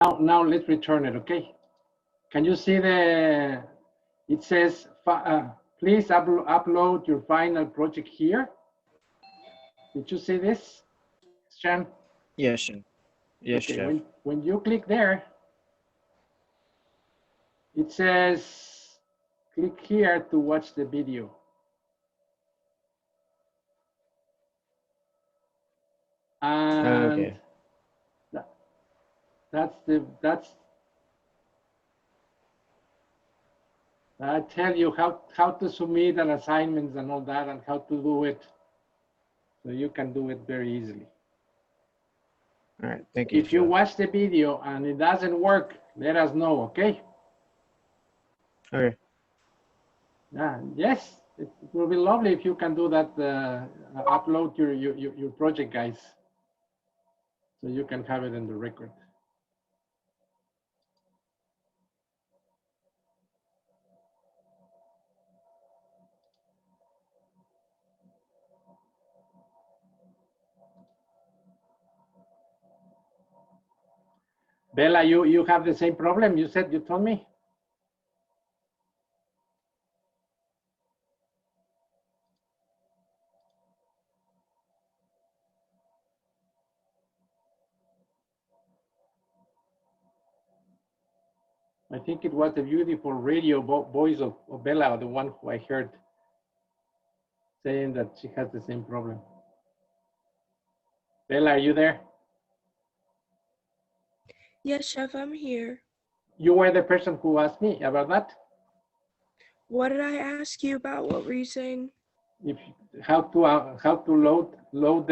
Now let's return it, okay? Can you see it says, please upload your final project here. Did you see this, Sean? Yes, Chef. Yes, okay, Chef. when you click there, it says, click here to watch the video. And Okay. I tell you how to submit an assignments and all that and how to do it. So you can do it very easily. All right, thank you, If you Chef. watch the video and it doesn't work, let us know, okay? Okay. Yes, it will be lovely if you can do that, upload your project, guys, so you can have it in the record. Bella, you have the same problem, you told me? I think it was the beautiful radio voice of Bella, the one who I heard saying that she has the same problem. Bella, are you there? Yes, Chef, I'm here. You were the person who asked me about that? What did I ask you about? What were you saying? If how to load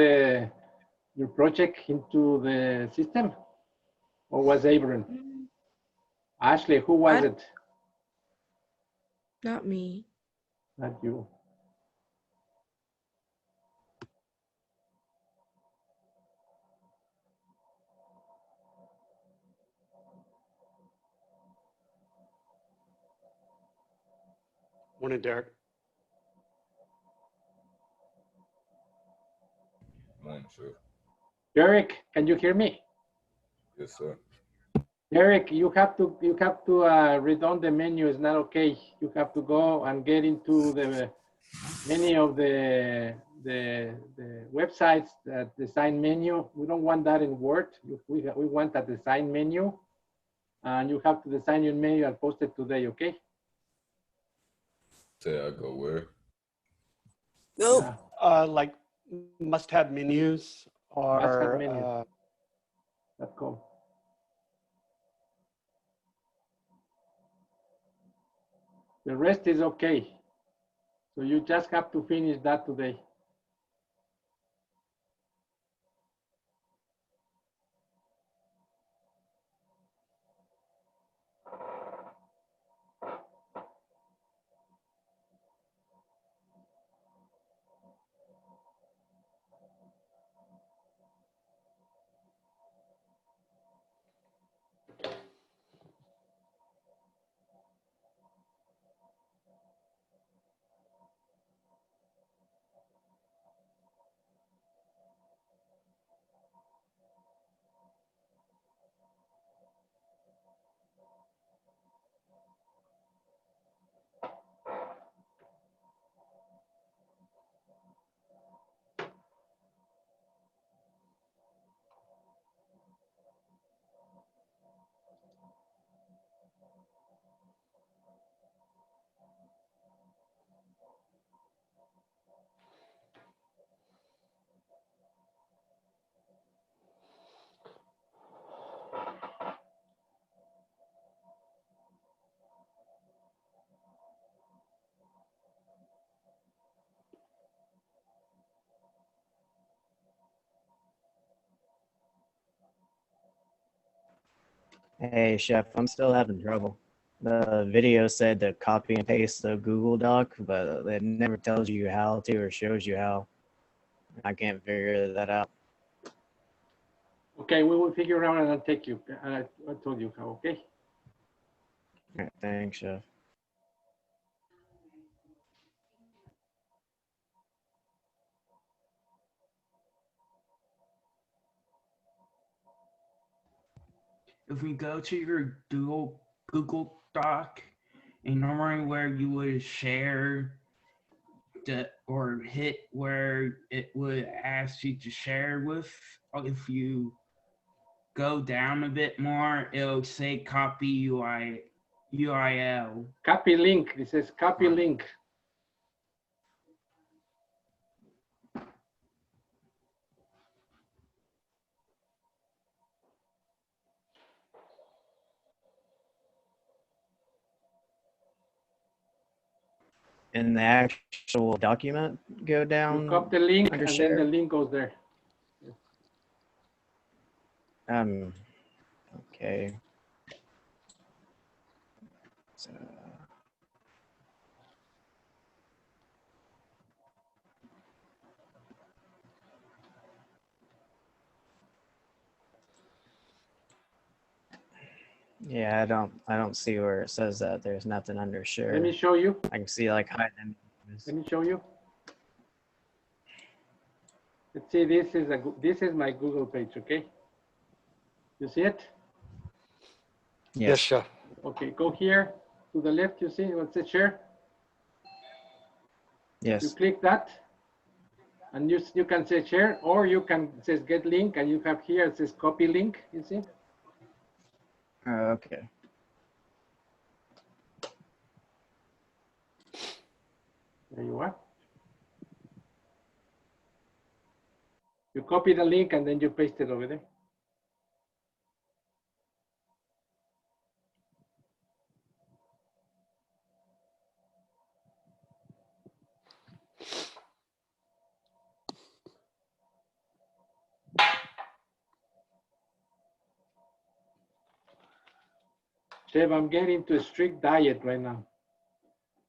your project into the system, or was Abram? Ashley, who was it? Not me. Not you. Morning, Derek. Morning, sir. Derek, can you hear me? Yes, sir. Derek, you have to read on the menu. It's not okay. You have to go and get into many of the websites that design menu. We don't want that in Word. We want a design menu, and you have to design your menu and post it today. Okay? Say I go where? No, like must-have menus or must-have menus. .com. The rest is okay. So you just have to finish that today. Hey, Chef, I'm still having trouble. The video said to copy and paste the Google Doc, but it never tells you how to or shows you how. I can't figure that out. Okay, we will figure out and I'll take you. I told you how, okay? All right, thanks, Chef. if we go to your Google Doc, and normally where you would share or hit where it would ask you to share with, if you go down a bit more, it'll say copy URL. Copy link. It says copy link. In the actual document, go You down. copy the link under and share. then the link goes there. Okay. So, yeah, I don't see where it says that. There's nothing under share. Let me show you. I can see like hide images. Let me show you. Let's see, this is my Google page, okay? You see it? Yes, sure. Okay, go here to the left, you see what says share? You Yes. click that and you can say share, or you can say get link, and you have here it says copy link, you see? Okay. There you are. You copy the link and then you paste it over there. Chef, I'm getting to a strict diet right now.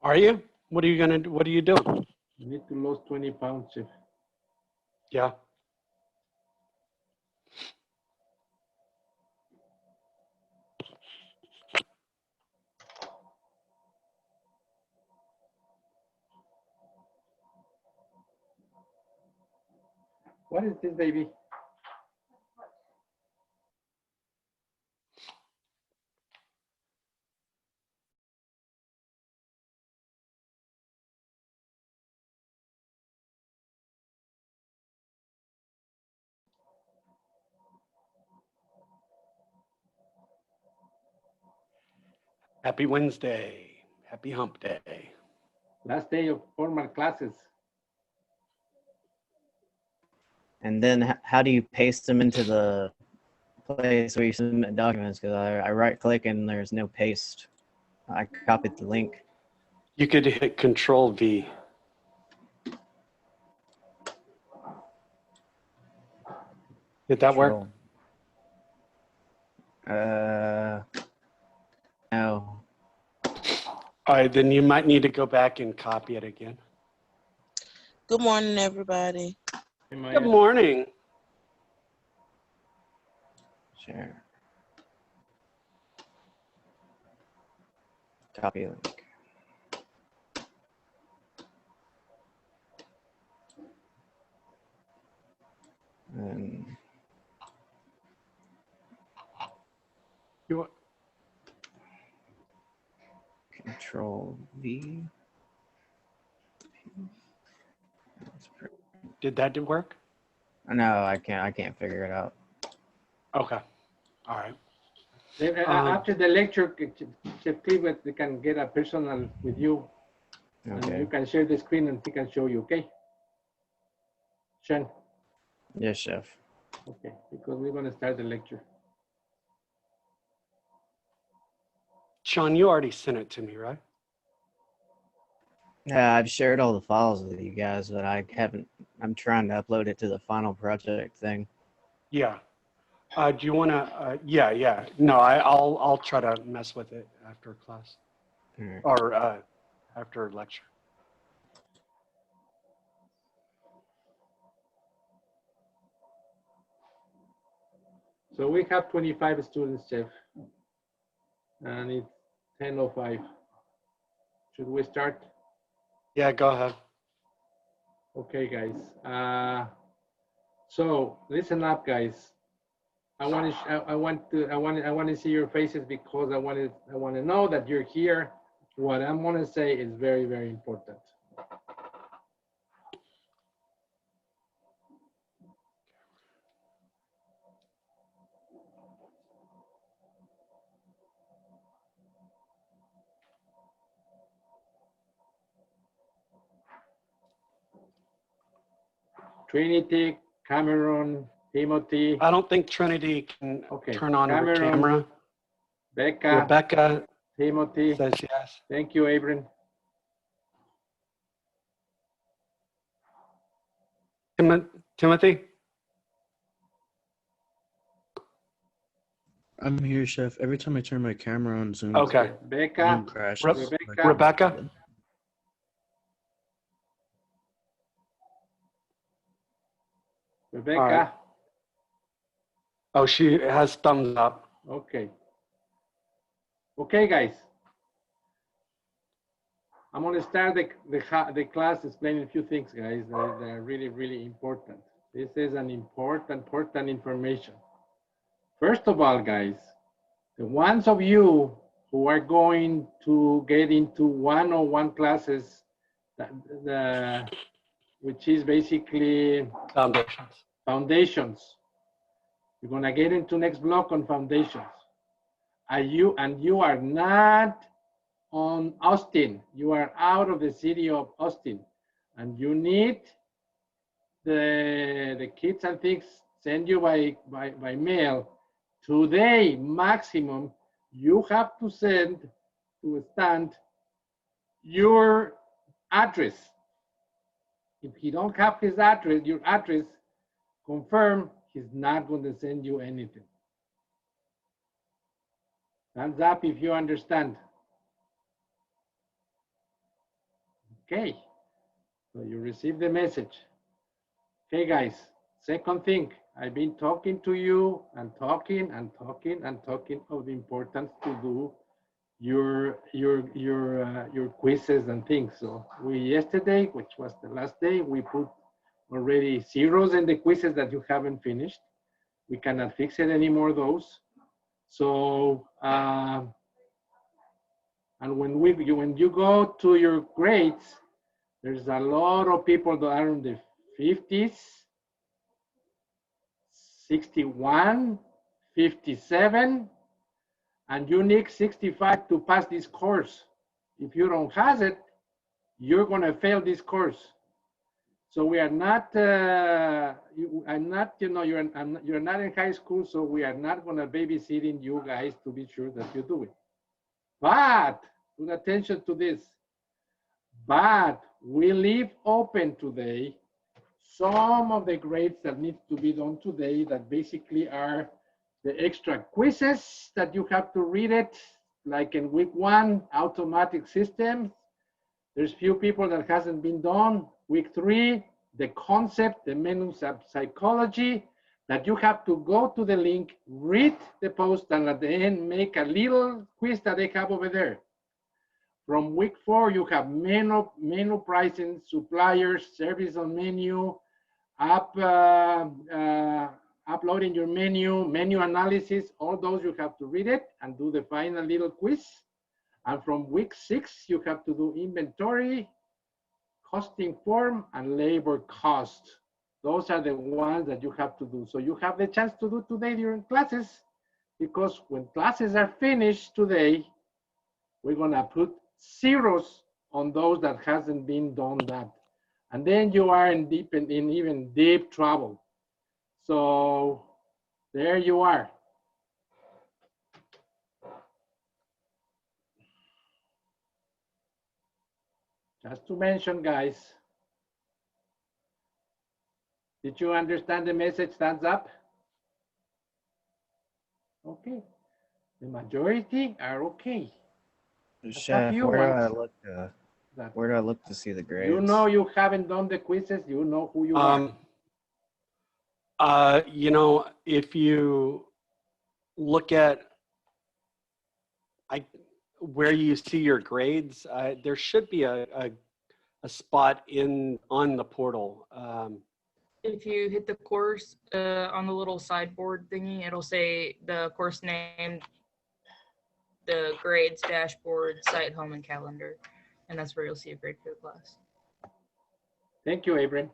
Are you? What are you gonna do? What are you doing? I need to lose 20 pounds, Chef. Yeah. What is this, baby? Happy Wednesday. Happy hump day. Last day of formal classes. And then how do you paste them into the place where you submit documents? Because I right click and there's no paste. I copied the link. You could hit Control V. Did that work? No. All right, then you might need to go back and copy it again. Good morning, everybody. Good morning. Share. Copy link. And You, Control V. did that work? No, I can't figure it out. Okay. All right. After the lecture, Chef Cleveland, they can get a personal with you. And Okay. you can share the screen and he can show you, okay? Sean, Yes, chef. okay, because we're gonna start the lecture. Sean, you already sent it to me, right? Yeah, I've shared all the files with you guys, but I haven't. I'm trying to upload it to the final project thing. Yeah. Do you want to? Yeah. No, I'll try to mess with it after class All right. or after lecture. So we have 25 students, Chef, and it's 10:05. Should we start? Yeah, go ahead. Okay, guys. So listen up, guys. I want to see your faces because I want to know that you're here. What I'm going to say is very, very important. Trinity, Cameron, Timothy. I don't think Trinity can Okay. turn on her Cameron, camera. Becca, Rebecca Timothy. says yes. Thank you, Abram. Timothy? I'm here, Chef. Every time I turn my camera on Zoom, Okay. Becca, Zoom crashes. Rebecca. Rebecca? Rebecca. All right. Oh, she has thumbs up. Okay. Okay, guys. I'm going to start the class explaining a few things, guys, that are really, really important. This is an important information. First of all, guys, the ones of you who are going to get into one-on-one classes, which is basically foundations. You're going to get into next block on foundations. You are not on Austin. You are out of the city of Austin, and you need the kits and things sent you by mail. Today, maximum, you have to send to Stan your address. If he don't have his address, your address, confirm he's not going to send you anything. Thumbs up if you understand. Okay, so you receive the message. Okay, guys, second thing, I've been talking to you and talking of the importance to do your quizzes and things. So yesterday, which was the last day, we put already zeros in the quizzes that you haven't finished. We cannot fix it anymore, those. So, and when you go to your grades, there's a lot of people that are in the 50s, 61, 57, and you need 65 to pass this course. If you don't have it, you're going to fail this course. So we are not, I'm not, you're not in high school, so we are not going to babysitting you guys to be sure that you do it. But, pay attention to this. But we leave open today some of the grades that need to be done today that basically are the extra quizzes that you have to read it, like in week 1, automatic systems. There's few people that hasn't been done. Week 3, the concept, the menus of psychology, that you have to go to the link, read the post, and at the end make a little quiz that they have over there. From week 4, you have menu pricing, suppliers, service on menu, uploading your menu analysis, all those you have to read it and do the final little quiz. And from week 6, you have to do inventory, costing form, and labor cost. Those are the ones that you have to do. So you have the chance to do today during classes, because when classes are finished today, we're gonna put zeros on those that hasn't been done that. And then you are in even deep trouble. So there you are. Just to mention, guys, did you understand the message? Thumbs up. Okay. The majority are okay. Chef, where do I look to see the grades? You know you haven't done the quizzes. You know who you are. If you look at where you see your grades, there should be a spot on the portal. if you hit the course on the little sideboard thingy, it'll say the course name, the grades, dashboard, site, home, and calendar. And that's where you'll see a grade for the class. Thank you, Abram.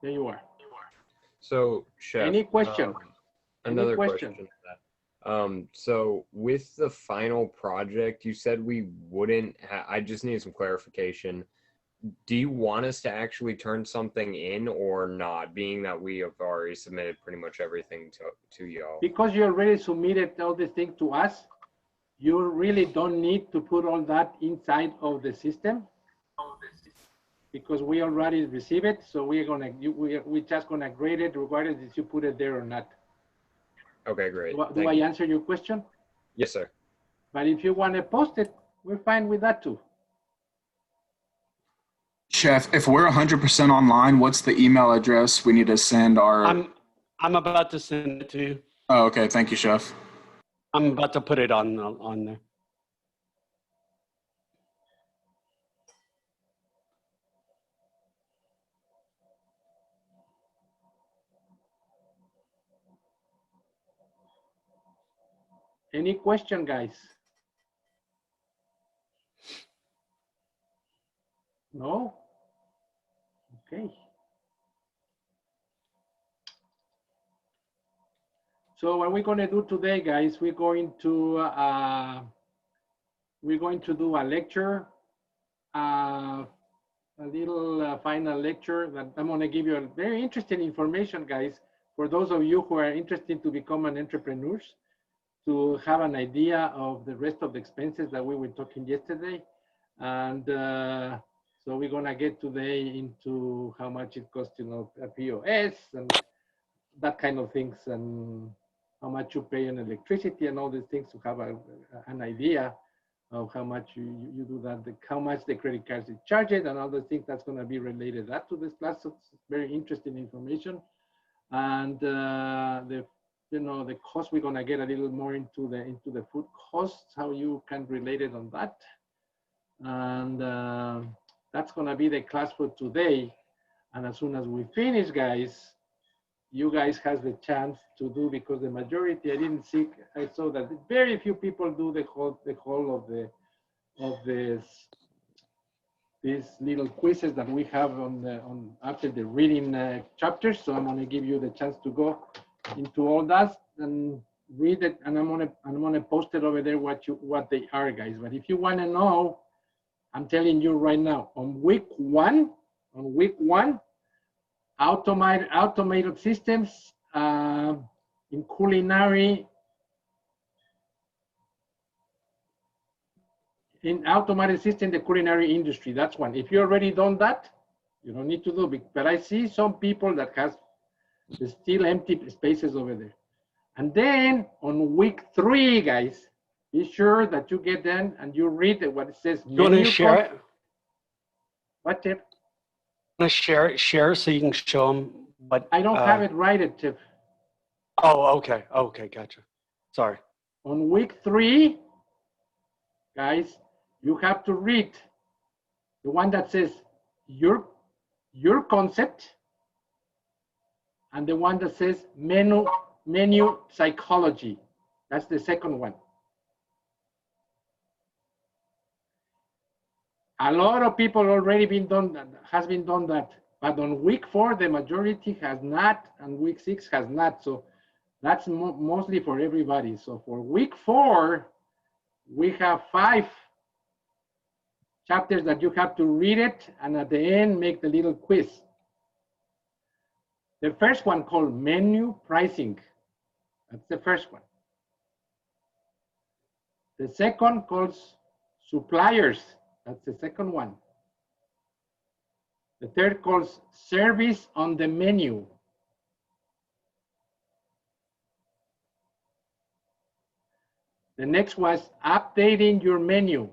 There you are. So, Chef. Any question? Another question? question. So with the final project, you said we wouldn't. I just need some clarification. Do you want us to actually turn something in or not? Being that we have already submitted pretty much everything to y'all. Because you already submitted all the things to us, you really don't need to put all that inside of the system. Because we already received it, so we're just gonna grade it regardless if you put it there or not. Okay, great. Do I answer your question? Yes, sir. But if you want to post it, we're fine with that too. Chef, if we're 100% online, what's the email address we need to send our? I'm about to send it to you. Oh, okay. Thank you, Chef. I'm about to put it on there. Any question, guys? No? Okay. So what we're going to do today, guys, we're going to do a lecture, a little final lecture that I'm going to give you a very interesting information, guys, for those of you who are interested to become an entrepreneurs, to have an idea of the rest of the expenses that we were talking yesterday. And so we're gonna get today into how much it costs, you know, a POS and that kind of things, and how much you pay on electricity and all these things to have an idea of how much you do that, how much the credit cards is charged, and all the things that's gonna be related that to this class. So it's very interesting information. And the cost, we're gonna get a little more into the food costs, how you can relate it on that. And that's gonna be the class for today. And as soon as we finish, guys, you guys has the chance to do, because the majority, I saw that very few people do the whole of these little quizzes that we have after the reading chapters. So I'm gonna give you the chance to go into all that and read it, and I'm gonna post it over there what they are, guys. But if you want to know, I'm telling you right now, on week one, automated systems in culinary, in automated system, the culinary industry. That's one. If you already done that, you don't need to do it. But I see some people that has still empty spaces over there. And then on week 3, guys, be sure that you get them and you read what it says. You want to share it? What, Tip? Want to share so you can show them what? I don't have it right, Tip. Oh, okay. Okay, gotcha. Sorry. On week 3, guys, you have to read the one that says your concept, and the one that says menu psychology. That's the second one. A lot of people already has been done that, but on week 4 the majority has not, and week 6 has not. So that's mostly for everybody. So for week 4, we have 5 chapters that you have to read it, and at the end make the little quiz. The first one called menu pricing. That's the first one. The second calls suppliers. That's the second one. The third calls service on the menu. The next was updating your menu.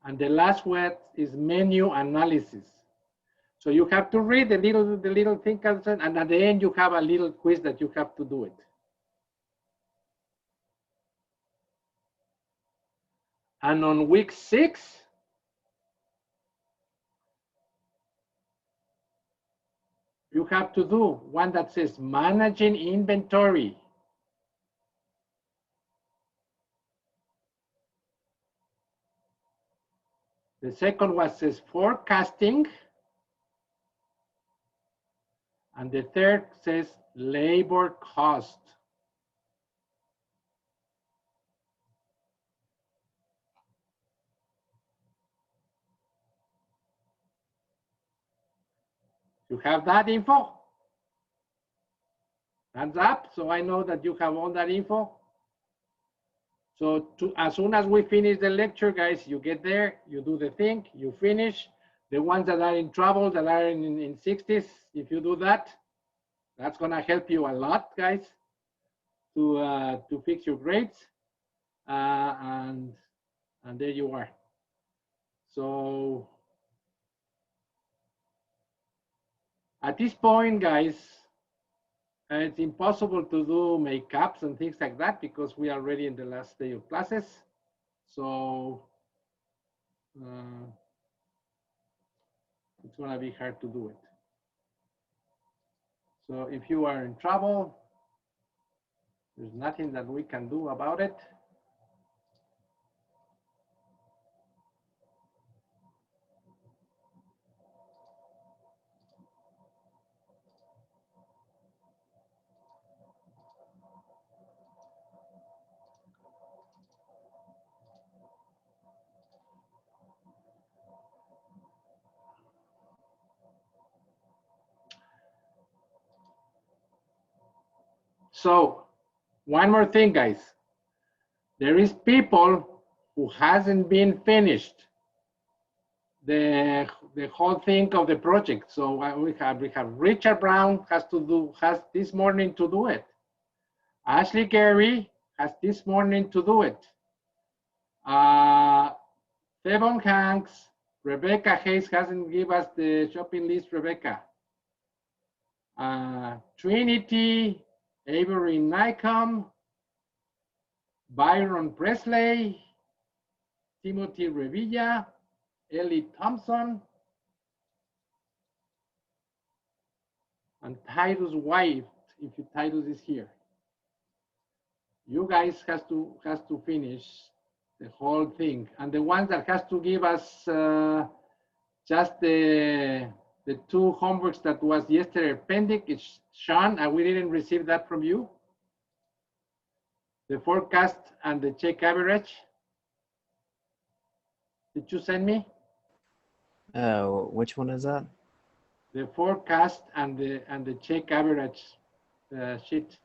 And the last one is menu analysis. So you have to read the little thing, and at the end you have a little quiz that you have to do it. And on week 6, you have to do one that says managing inventory. The second one says forecasting. And the third says labor cost. You have that info? Hands up, so I know that you have all that info. So as soon as we finish the lecture, guys, you get there, you do the thing, you finish. The ones that are in trouble, that are in 60s, if you do that, that's gonna help you a lot, guys, to fix your grades. And there you are. So at this point, guys, it's impossible to do makeups and things like that because we are already in the last day of classes. So it's gonna be hard to do it. So if you are in trouble, there's nothing that we can do about it. So one more thing, guys. There is people who hasn't been finished the whole thing of the project. So we have Richard Brown has this morning to do it. Ashley Gary has this morning to do it. Devon Hanks, Rebecca Hayes hasn't given us the shopping list, Rebecca. Trinity, Avery Nycomb, Byron Presley, Timothy Revilla, Ellie Thompson, and Titus White, if Titus is here. You guys has to finish the whole thing. And the ones that has to give us just the 2 homeworks that was yesterday pending is Sean, and we didn't receive that from you. The forecast and the check average. Did you send me? Which one is that? The forecast and the check average sheet.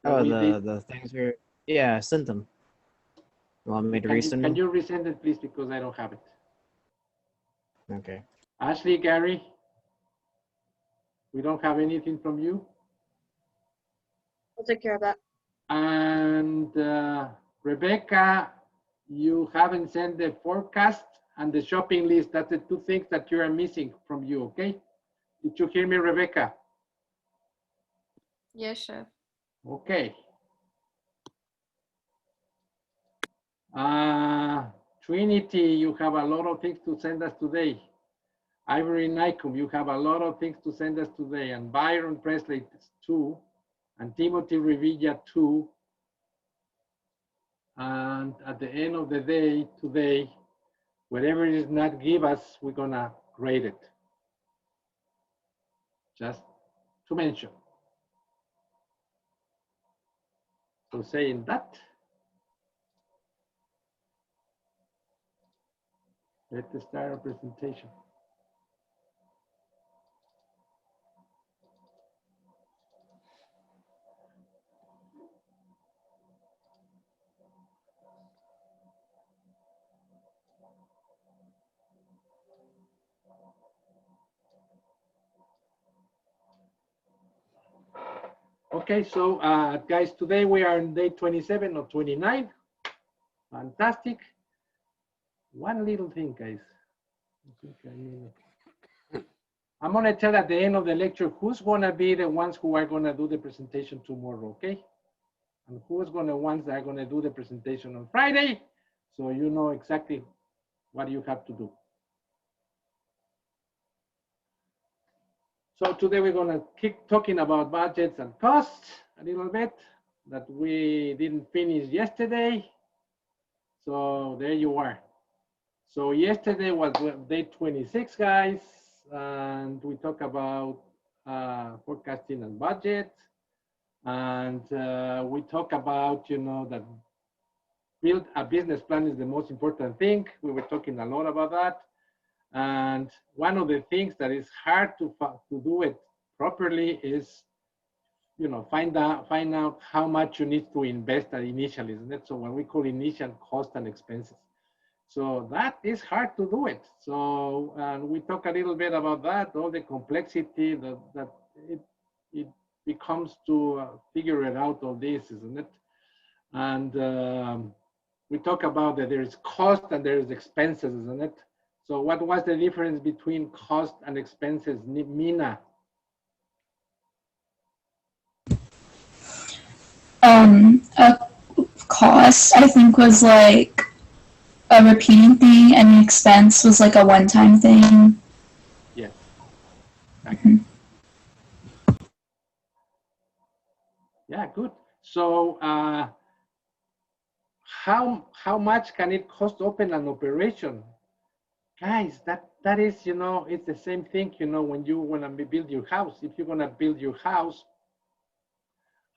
Oh, the things were, yeah, I sent them. You want me to resend them? Can you resend it, please, because I don't have it. Okay. Ashley, Gary, we don't have anything from you. I'll take care of that. And Rebecca, you haven't sent the forecast and the shopping list. That's the 2 things that you are missing from you, okay? Did you hear me, Rebecca? Yes, Chef. Okay. Trinity, you have a lot of things to send us today. Ivory Nycomb, you have a lot of things to send us today. And Byron Presley, 2. And Timothy Revilla, 2. And at the end of the day, today, whatever is not give us, we're gonna grade it. Just to mention. So saying that, let's start our presentation. Okay, so guys, today we are on day 27 or 29. Fantastic. One little thing, guys. I'm gonna tell at the end of the lecture who's gonna be the ones who are gonna do the presentation tomorrow, okay? And who's gonna ones that are gonna do the presentation on Friday. So you know exactly what you have to do. So today we're going to keep talking about budgets and costs a little bit that we didn't finish yesterday. So there you are. So yesterday was day 26, guys, and we talked about forecasting and budget, and we talk about, you know, that build a business plan is the most important thing. We were talking a lot about that. And one of the things that is hard to do it properly is, you know, find out how much you need to invest initially, isn't it? So what we call initial cost and expenses. So that is hard to do it. So we talk a little bit about that, all the complexity that it becomes to figure it out, all this, isn't it? And we talk about that there is cost and there is expenses, isn't it? So what was the difference between cost and expenses, Mina? A cost, I think, was like a repeating thing, and an expense was like a one-time thing. Yes. Yeah, good. So how much can it cost to open an operation? Guys, that is, you know, it's the same thing, you know, when you want to build your house. If you're going to build your house,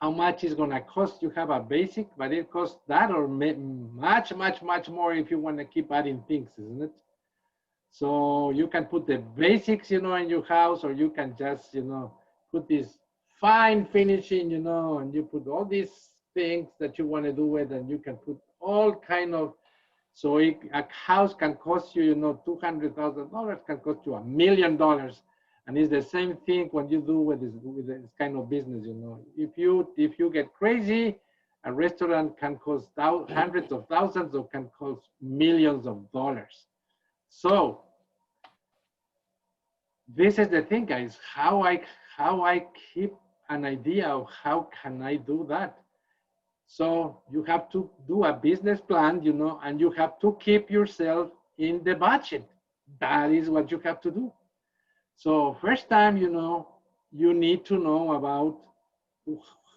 how much is going to cost? You have a basic, but it costs that or much, much, much more if you want to keep adding things, isn't it? So you can put the basics, you know, in your house, or you can just, you know, put this fine finishing, you know, and you put all these things that you want to do with, and you can put all kind of. So a house can cost you, you know, $200,000, can cost you $1 million. And it's the same thing when you do with this kind of business, you know. If you get crazy, a restaurant can cost hundreds of thousands or can cost millions of dollars. So this is the thing, guys, how I keep an idea of how can I do that. So you have to do a business plan, you know, and you have to keep yourself in the budget. That is what you have to do. So first time, you know, you need to know about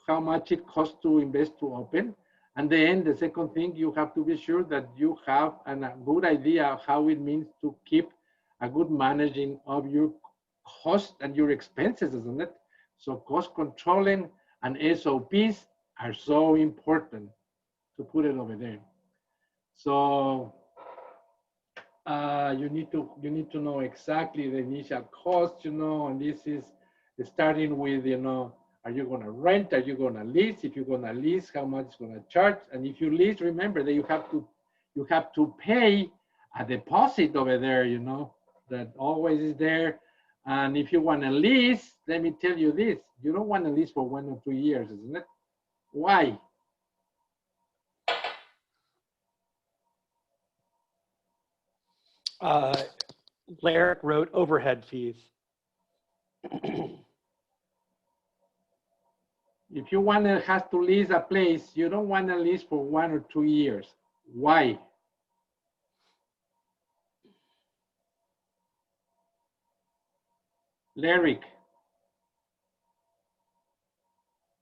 how much it costs to invest to open. And then the second thing, you have to be sure that you have a good idea of how it means to keep a good managing of your cost and your expenses, isn't it? So cost controlling and SOPs are so important to put it over there. So you need to know exactly the initial cost, you know, and this is starting with, you know, are you going to rent? Are you going to lease? If you're going to lease, how much is going to charge? And if you lease, remember that you have to pay a deposit over there, you know, that always is there. And if you want to lease, let me tell you this, you don't want to lease for 1 or 2 years, isn't it? Why? Larry wrote overhead fees. If you have to lease a place, you don't want to lease for 1 or 2 years. Why? Larry.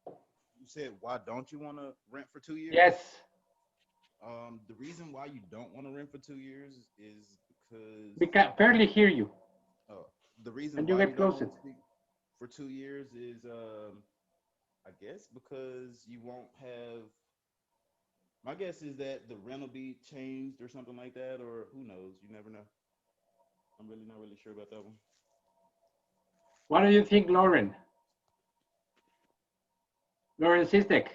You said, why don't you want to rent for 2 years? Yes. The reason why you don't want to rent for 2 years is because we can barely hear you. The reason and you why get you don't closer want to speak for 2 years is, I guess, because you won't have. My guess is that the rent will be changed or something like that, or who knows? You never know. I'm really not really sure about that one. What do you think, Lauren? Lauren Sistek.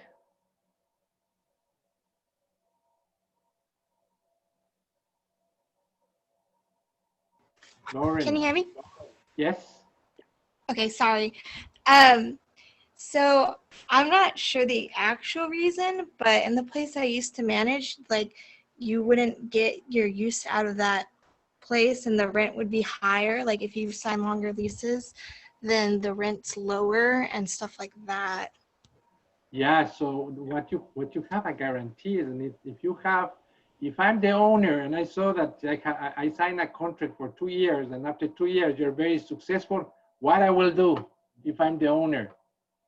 Lauren. Can you hear me? Yes. Okay, sorry. So I'm not sure the actual reason, but in the place I used to manage, like you wouldn't get your use out of that place and the rent would be higher. Like if you sign longer leases, then the rent's lower and stuff like that. Yeah, so what you have a guarantee is, and if if I'm the owner and I saw that I signed a contract for 2 years, and after 2 years you're very successful, what I will do if I'm the owner,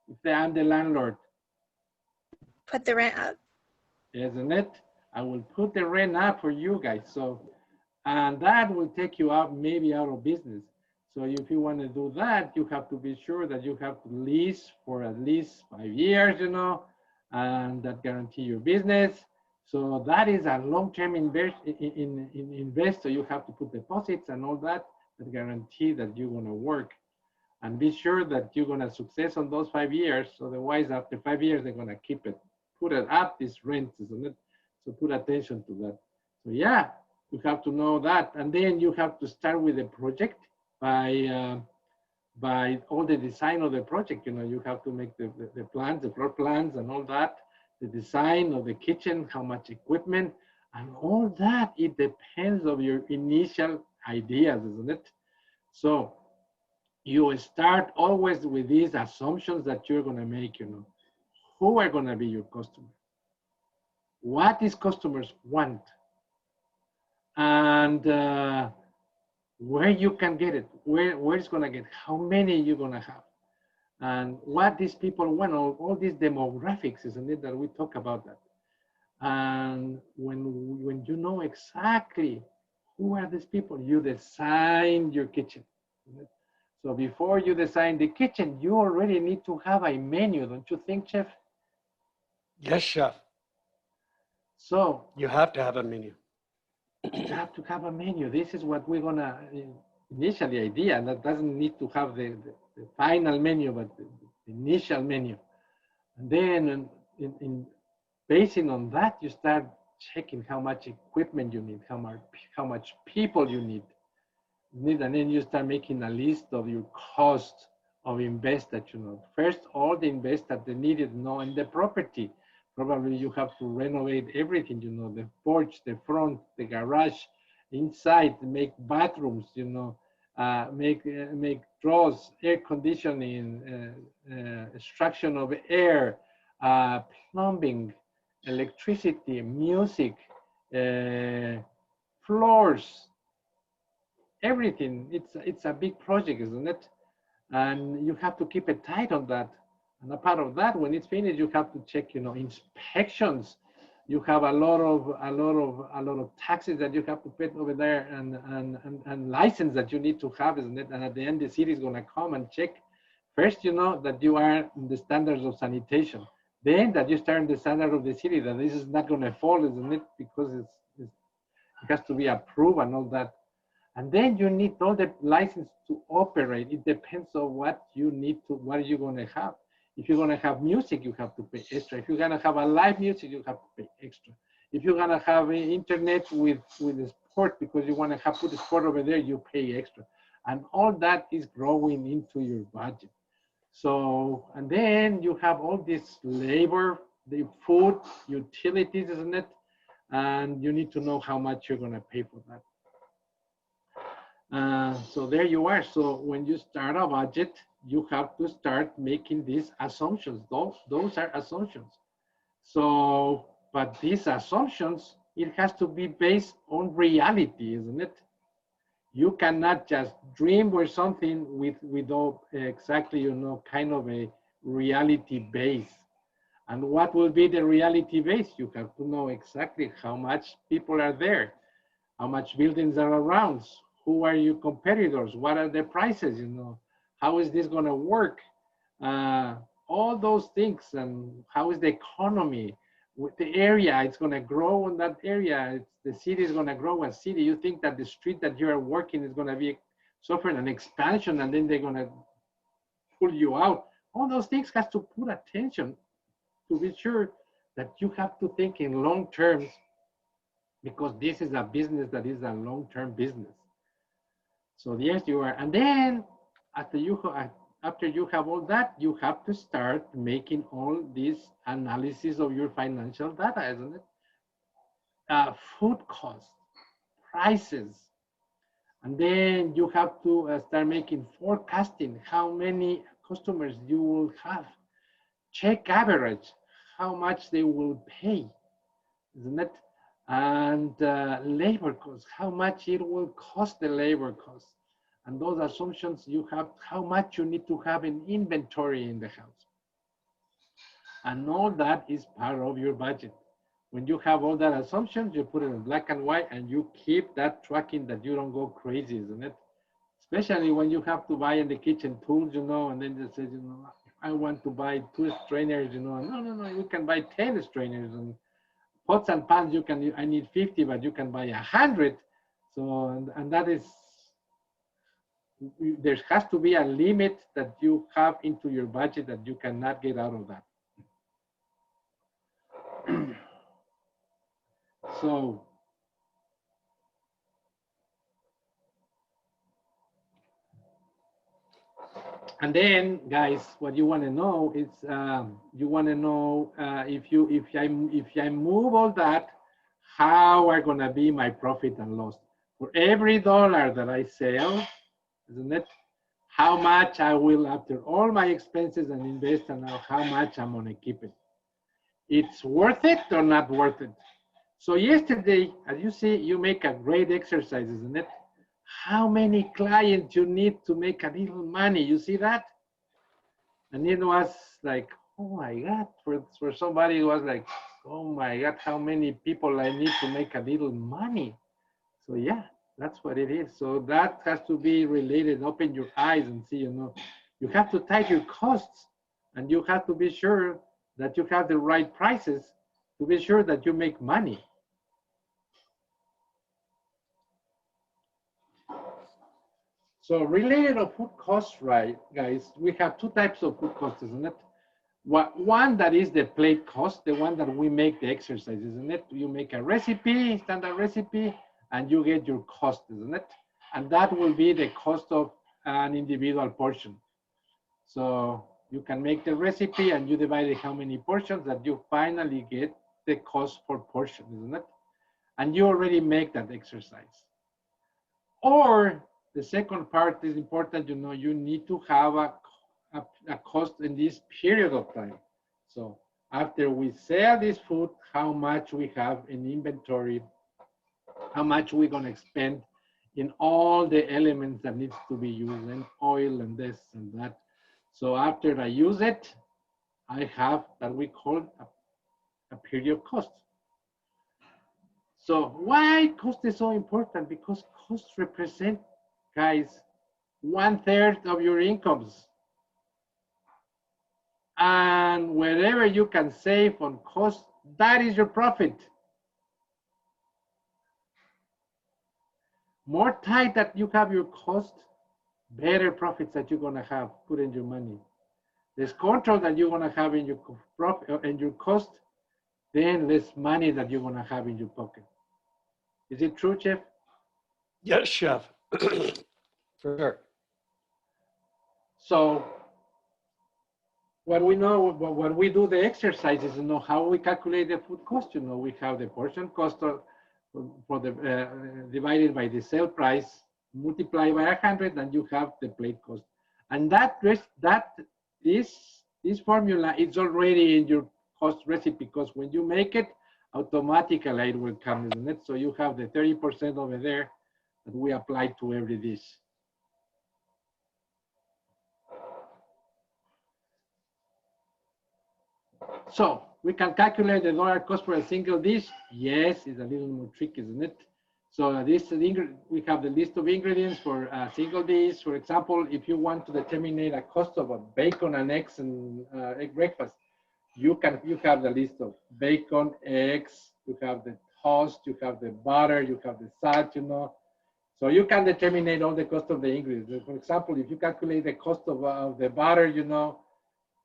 if I'm the landlord? Put the rent up. Isn't it? I will put the rent up for you guys. So, and that will take you out, maybe out of business. So if you want to do that, you have to be sure that you have to lease for at least 5 years, you know, and that guarantee your business. So that is a long-term investor. You have to put deposits and all that guarantee that you're going to work, and be sure that you're going to success on those 5 years. Otherwise, after 5 years, they're going to keep it, put it up, this rent, isn't it? So put attention to that. So yeah, you have to know that. And then you have to start with the project by all the design of the project. You know, you have to make the plans, the floor plans and all that, the design of the kitchen, how much equipment, and all that. It depends on your initial ideas, isn't it? So you start always with these assumptions that you're going to make, you know. Who are going to be your customers? What these customers want? And where you can get it, where it's going to get, how many you're going to have, and what these people want, all these demographics, isn't it, that we talk about that. And when you know exactly who are these people, you design your kitchen. So before you design the kitchen, you already need to have a menu, don't you think, Chef? Yes, Chef. So you have to have a menu. You have to have a menu. This is what we're gonna initially idea, and that doesn't need to have the final menu, but the initial menu. And then basing on that, you start checking how much equipment you need, how much people you need, and then you start making a list of your cost of invest that you know. First, all the invest that they needed know in the property. Probably you have to renovate everything, you know, the porch, the front, the garage, inside, make bathrooms, you know, make drawers, air conditioning, extraction of air, plumbing, electricity, music, floors, everything. It's a big project, isn't it? And you have to keep it tight on that. And a part of that, when it's finished, you have to check, you know, inspections. You have a lot of taxes that you have to pay over there, and license that you need to have, isn't it? And at the end, the city is going to come and check. First, you know that you are in the standards of sanitation. Then that you start in the standard of the city, that this is not going to fall, isn't it? Because it has to be approved and all that. And then you need all the license to operate. It depends on what you need to, what you're going to have. If you're going to have music, you have to pay extra. If you're going to have a live music, you have to pay extra. If you're going to have internet with the sport, because you want to have put the sport over there, you pay extra. And all that is growing into your budget. So, and then you have all this labor, the food, utilities, isn't it? And you need to know how much you're going to pay for that. So there you are. So when you start a budget, you have to start making these assumptions. Those are assumptions. So, but these assumptions, it has to be based on reality, isn't it? You cannot just dream or something without exactly, you know, kind of a reality base. And what will be the reality base? You have to know exactly how much people are there, how much buildings are around, who are your competitors, what are the prices, you know, how is this going to work? All those things, and how is the economy? With the area, it's going to grow in that area. The city is going to grow as city. You think that the street that you are working is going to be suffering an expansion, and then they're going to pull you out. All those things has to put attention to be sure that you have to think in long terms, because this is a business that is a long-term business. So yes, you are. And then after you have all that, you have to start making all this analysis of your financial data, isn't it? Food costs, prices. And then you have to start making forecasting, how many customers you will have. Check average, how much they will pay, isn't it? and labor costs, how much it will cost the labor costs. And those assumptions you have, how much you need to have in inventory in the house. And all that is part of your budget. When you have all that assumptions, you put it in black and white and you keep that tracking that you don't go crazy, isn't it? Especially when you have to buy in the kitchen tools, you know, and then it says, you know, I want to buy 2 strainers, you know, no, you can buy 10 strainers, and pots and pans, you can, I need 50, but you can buy 100. So, and that is, there has to be a limit that you have into your budget that you cannot get out of that. So, and then, guys, what you want to know is you want to know if I move all that, how are going to be my profit and loss for every dollar that I sell, isn't it? How much I will, after all my expenses and invest, and how much I'm going to keep it. It's worth it or not worth it? So yesterday, as you see, you make a great exercise, isn't it? How many clients you need to make a little money? You see that? And it was like, oh my God, for somebody it was like, oh my God, how many people I need to make a little money? So yeah, that's what it is. So that has to be related. Open your eyes and see, you know, you have to tie your costs, and you have to be sure that you have the right prices to be sure that you make money. So related to food costs, right, guys, we have 2 types of food costs, isn't it? One that is the plate cost, the one that we make the exercise, isn't it? You make a recipe, standard recipe, and you get your cost, isn't it? And that will be the cost of an individual portion. So you can make the recipe and you divide it how many portions that you finally get the cost per portion, isn't it? And you already make that exercise. Or the second part is important, you know, you need to have a cost in this period of time. So after we sell this food, how much we have in inventory, how much we're gonna spend in all the elements that needs to be used, and oil and this and that. So after I use it, I have that we call a period cost. So why cost is so important? Because costs represent, guys, 1/3 of your incomes. And wherever you can save on cost, that is your profit. More tight that you have your cost, better profits that you're gonna have put in your money. Less control that you're gonna have in your profit and your cost, then less money that you're gonna have in your pocket. Is it true, Chef? Yes, Chef. For sure. So what we know, when we do the exercises, you know, how we calculate the food cost, you know, we have the portion cost for the divided by the sale price, multiply by 100, and you have the plate cost. And this formula is already in your cost recipe, because when you make it, automatically it will come, isn't it? So you have the 30% over there that we apply to every dish. So we can calculate the dollar cost for a single dish. Yes, it's a little more tricky, isn't it? So we have the list of ingredients for a single dish. For example, if you want to determine a cost of a bacon and eggs and egg breakfast, you have the list of bacon, eggs, you have the toast, you have the butter, you have the salt, you know. So you can determine all the cost of the ingredients. For example, if you calculate the cost of the butter, you know,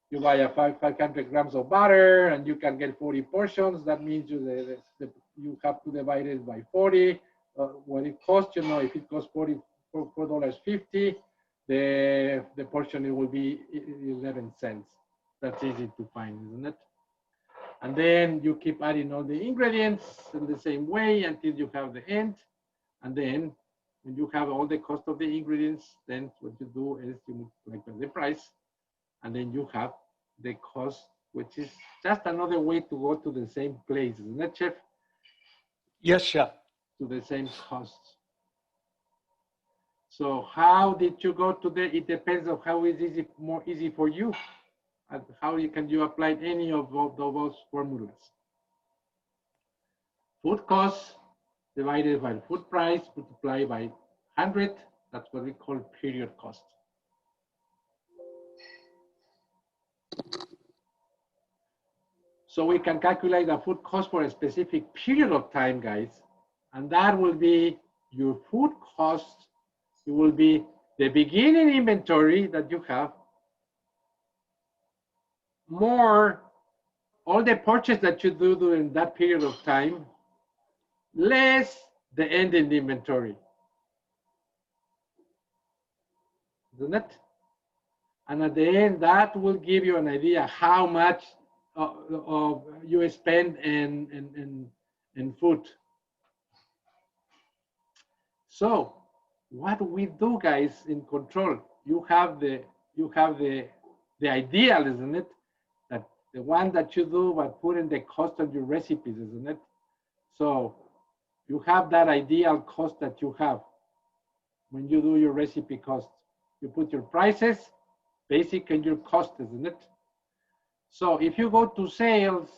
you buy a 500 grams of butter and you can get 40 portions. That means you have to divide it by 40. What it costs, you know, if it costs $4.50, the portion it will be 11 cents. That's easy to find, isn't it? And then you keep adding all the ingredients in the same way until you have the end. And then when you have all the cost of the ingredients, then what you do is you multiply the price, and then you have the cost, which is just another way to go to the same place, isn't it, Chef? Yes, chef. To the same cost. So how did you go to the, it depends on how is easy, more easy for you, and how can you apply any of those formulas. Food cost divided by food price multiplied by 100, that's what we call period cost. So we can calculate the food cost for a specific period of time, guys, and that will be your food cost. It will be the beginning inventory that you have, more all the purchase that you do during that period of time, less the ending inventory. Isn't it? And at the end, that will give you an idea how much you spend in food. So what we do, guys, in control, you have the ideal, isn't it? That the one that you do by putting the cost of your recipes, isn't it? So you have that ideal cost that you have when you do your recipe cost. You put your prices, basic, and your cost, isn't it? So if you go to sales,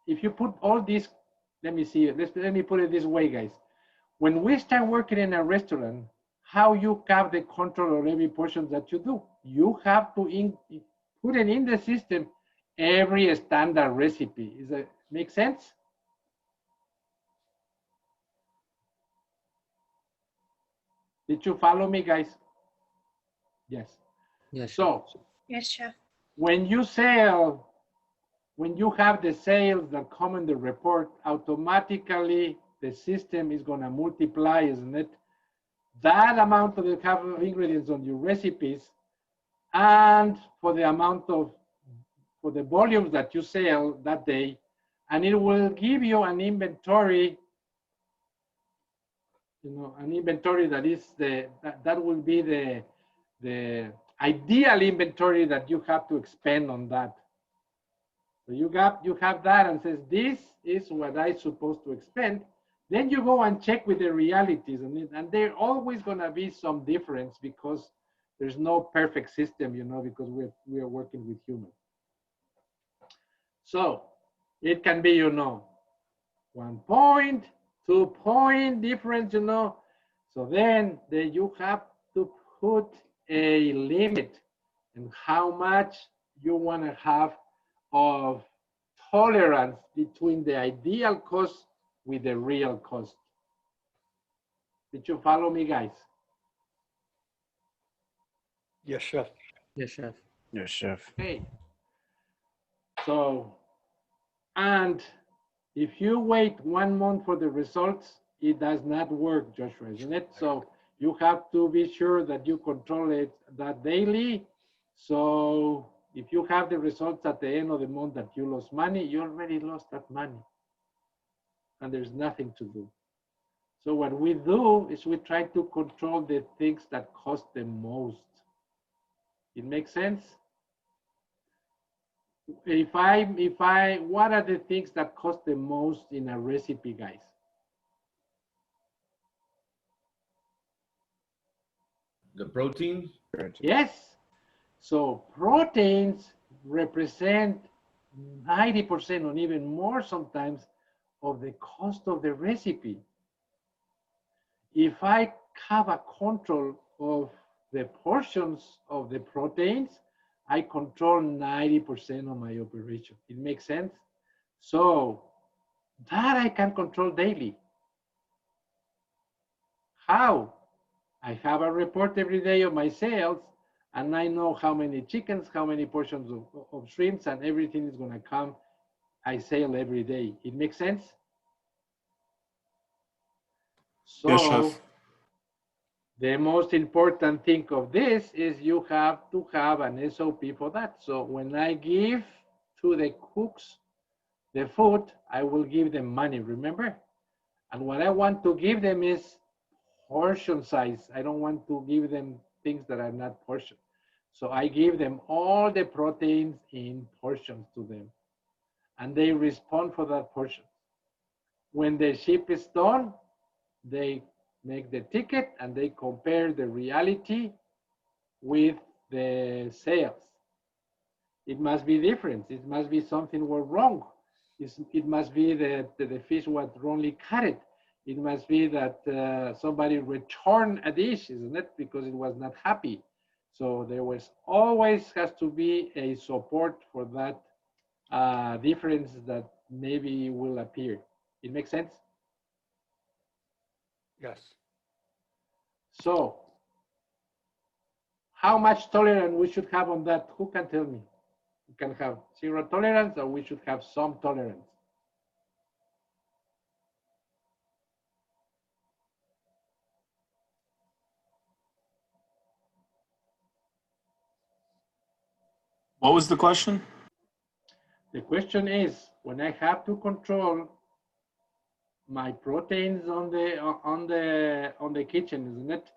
if you put all these, let me see, let me put it this way, guys. When we start working in a restaurant, how you have the control of every portion that you do. You have to put it in the system every standard recipe. Does that make sense? Did you follow me, guys? Yes. Yes. So Yes, chef. when you sell, when you have the sales that come in the report, automatically the system is going to multiply, isn't it? That amount of the ingredients on your recipes, and for the amount of, for the volumes that you sell that day, and it will give you an inventory, you know, an inventory that is that will be the ideal inventory that you have to expend on that. So you have that and says, this is what I'm supposed to expend. Then you go and check with the realities, and there always going to be some difference because there's no perfect system, you know, because we are working with humans. So it can be, you know, 1 point, 2 point difference, you know. So then you have to put a limit in how much you want to have of tolerance between the ideal cost with the real cost. Did you follow me, guys? Yes, chef. Yes, chef. Yes, chef. Okay. So, and if you wait 1 month for the results, it does not work, Joshua, isn't it? So you have to be sure that you control it that daily. So if you have the results at the end of the month that you lost money, you already lost that money. And there's nothing to do. So what we do is we try to control the things that cost the most. It makes sense? What are the things that cost the most in a recipe, guys? The protein? Yes. So proteins represent 90% or even more sometimes of the cost of the recipe. If I have a control of the portions of the proteins, I control 90% of my operation. It makes sense? So that I can control daily. How? I have a report every day of my sales, and I know how many chickens, how many portions of shrimps, and everything is going to come. I sell every day. It makes sense? So, yes, chef. the most important thing of this is you have to have an SOP for that. So when I give to the cooks the food, I will give them money, remember? And what I want to give them is portion size. I don't want to give them things that are not portion. So I give them all the proteins in portions to them, and they respond for that portion. When the ship is done, they make the ticket and they compare the reality with the sales. It must be different. It must be something was wrong. It must be that the fish was wrongly cut. It must be that somebody returned a dish, isn't it? Because it was not happy. So there was always has to be a support for that difference that maybe will appear. It makes sense? Yes. So how much tolerance we should have on that? Who can tell me? We can have zero tolerance or we should have some tolerance? What was the question? The question is, when I have to control my proteins on the kitchen, isn't it?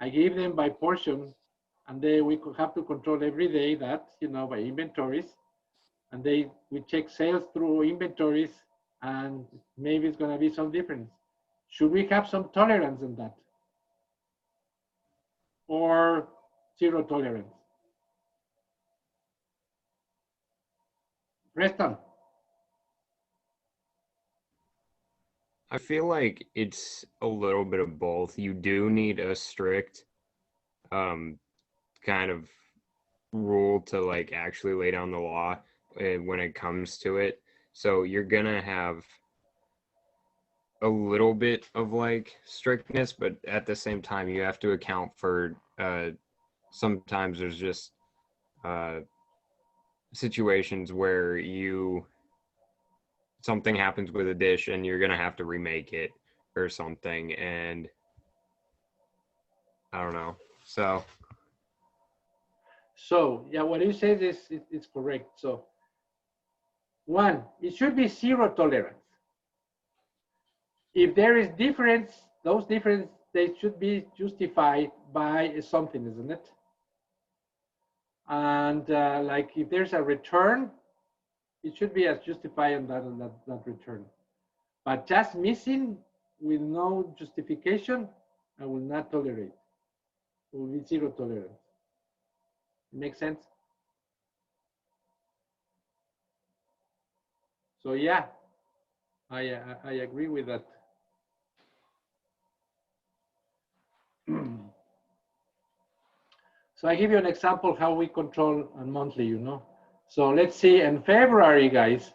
I give them by portion, and then we could have to control every day that, you know, by inventories, and we check sales through inventories, and maybe it's going to be some difference. Should we have some tolerance in that, or zero tolerance? Preston. I feel like it's a little bit of both. You do need a strict kind of rule to like actually lay down the law when it comes to it. So you're gonna have a little bit of like strictness, but at the same time you have to account for sometimes there's just situations where something happens with a dish and you're gonna have to remake it or something, and I don't know. So yeah, what you said is it's correct. So one, it should be zero tolerance. If there is difference, those differences, they should be justified by something, isn't it? And like if there's a return, it should be as justified on that return. But just missing with no justification, I will not tolerate. It will be zero tolerance. Make sense? So yeah, I agree with that. So I give you an example how we control on monthly, you know. So let's see, in February, guys,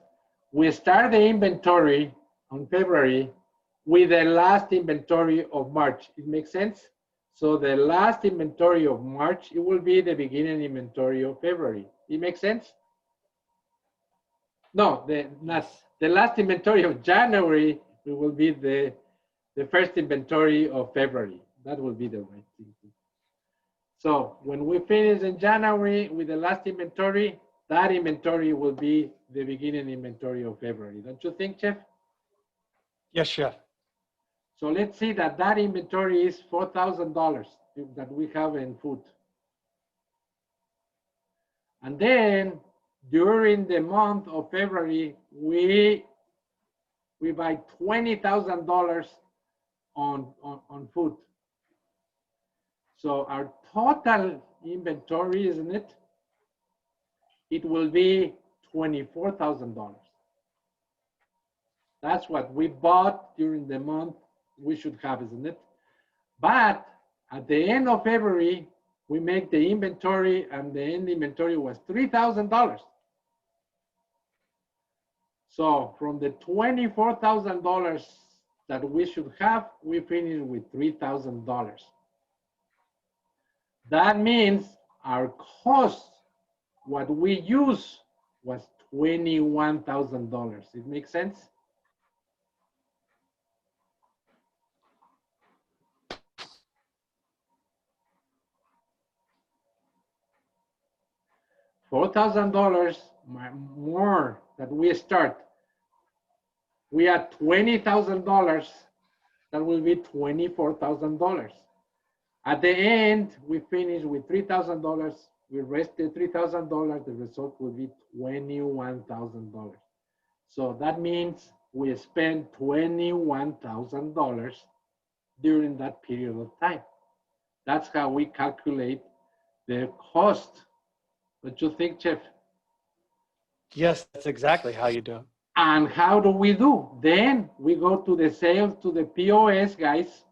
we start the inventory on February with the last inventory of March. It makes sense? So the last inventory of March, it will be the beginning inventory of February. It makes sense? No, the last inventory of January, it will be the first inventory of February. That will be the right thing. So when we finish in January with the last inventory, that inventory will be the beginning inventory of February. Don't you think, Chef? Yes, Chef. So let's see that inventory is $4,000 that we have in food. And then during the month of February, we buy $20,000 on food. So our total inventory, isn't it? It will be $24,000. That's what we bought during the month we should have, isn't it? But at the end of February, we make the inventory and the end inventory was $3,000. So from the $24,000 that we should have, we finish with $3,000. That means our cost, what we use, was $21,000. It makes sense? $4,000 more that we start. We add $20,000, that will be $24,000. At the end, we finish with $3,000. We rest the $3,000. The result will be $21,000. So that means we spent $21,000 during that period of time. That's how we calculate the cost. What you think, Chef? Yes, that's exactly how you do it. And how do we do? Then we go to the sales, to the POS, guys,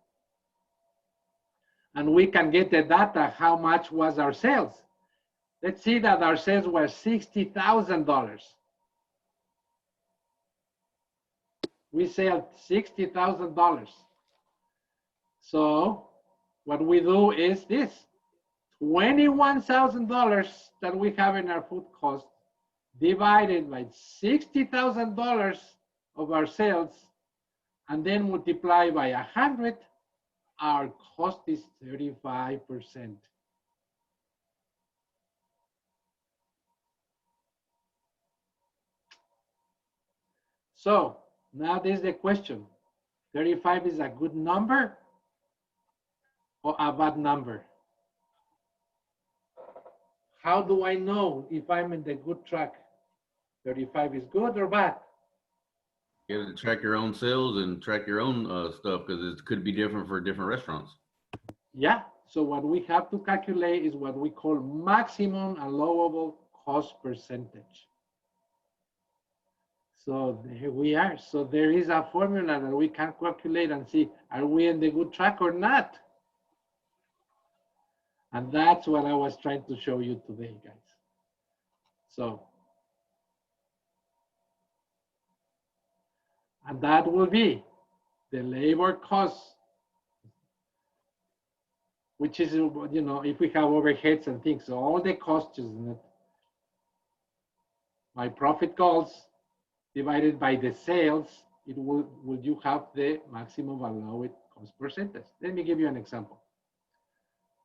and we can get the data, how much was our sales. Let's see that our sales were $60,000. We sell $60,000. So what we do is this, $21,000 that we have in our food cost divided by $60,000 of our sales, and then multiply by 100, our cost is 35%. So now there's the question. 35 is a good number or a bad number? How do I know if I'm in the good track? 35 is good or bad? You have to track your own sales and track your own stuff because it could be different for different restaurants. Yeah, so what we have to calculate is what we call maximum allowable cost percentage. So here we are. So there is a formula that we can calculate and see, are we in the good track or not? And that's what I was trying to show you today, guys. So, and that will be the labor cost, which is, you know, if we have overheads and things, so all the costs, isn't it? My profit goals divided by the sales, it will you have the maximum allowed cost percentage. Let me give you an example.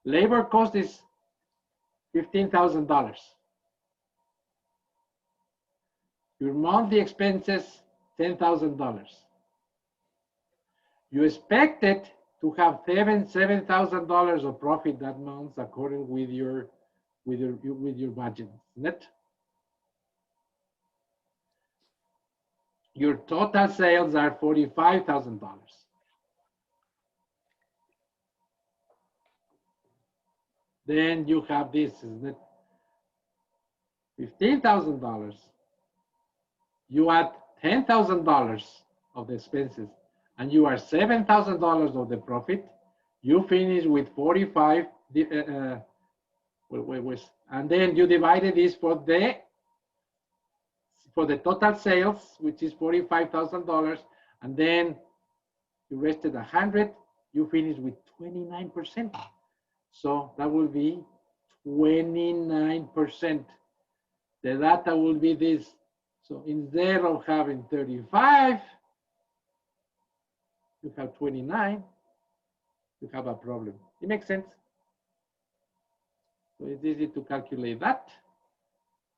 Labor cost is $15,000. Your monthly expenses, $10,000. You expected to have $7,000 of profit that month according with your budget, isn't it? Your total sales are $45,000. Then you have this, isn't it? $15,000. You add $10,000 of the expenses, and you are $7,000 of the profit. You finish with 45. And then you divided this for the total sales, which is $45,000, and then you rested 100. You finish with 29%. So that will be 29%. The data will be this. So instead of having 35, you have 29, you have a problem. It makes sense. So it's easy to calculate that.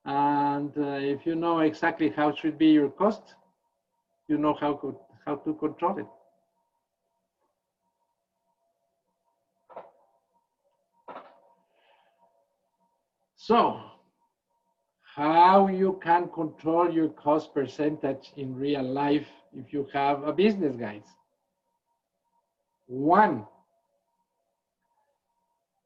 And if you know exactly how should be your cost, you know how to control it. So, how you can control your cost percentage in real life if you have a business, guys? One,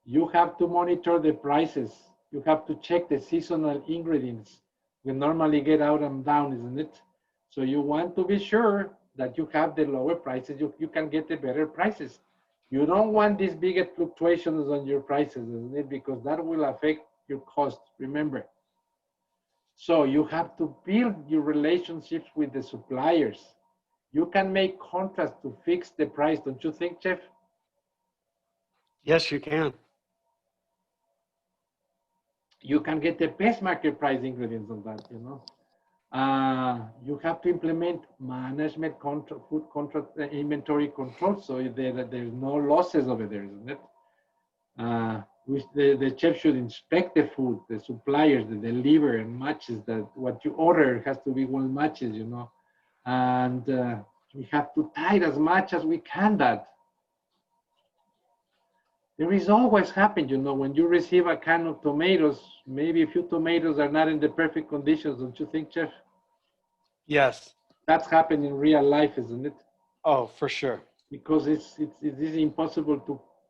you have to monitor the prices. You have to check the seasonal ingredients. We normally get out and down, isn't it? So you want to be sure that you have the lower prices, you can get the better prices. You don't want these big fluctuations on your prices, isn't it? Because that will affect your cost, remember. So you have to build your relationships with the suppliers. You can make contracts to fix the price, don't you think, Chef? Yes, you can. You can get the best market price ingredients on that, you know. You have to implement management control, food control, inventory control, so there's no losses over there, isn't it? The chef should inspect the food, the suppliers, the deliver and matches that what you order has to be well matches, you know. And we have to tight as much as we can that. There is always happen, you know, when you receive a can of tomatoes, maybe a few tomatoes are not in the perfect conditions, don't you think, Chef? Yes. That's happened in real life, isn't it? Oh, for sure. Because it's impossible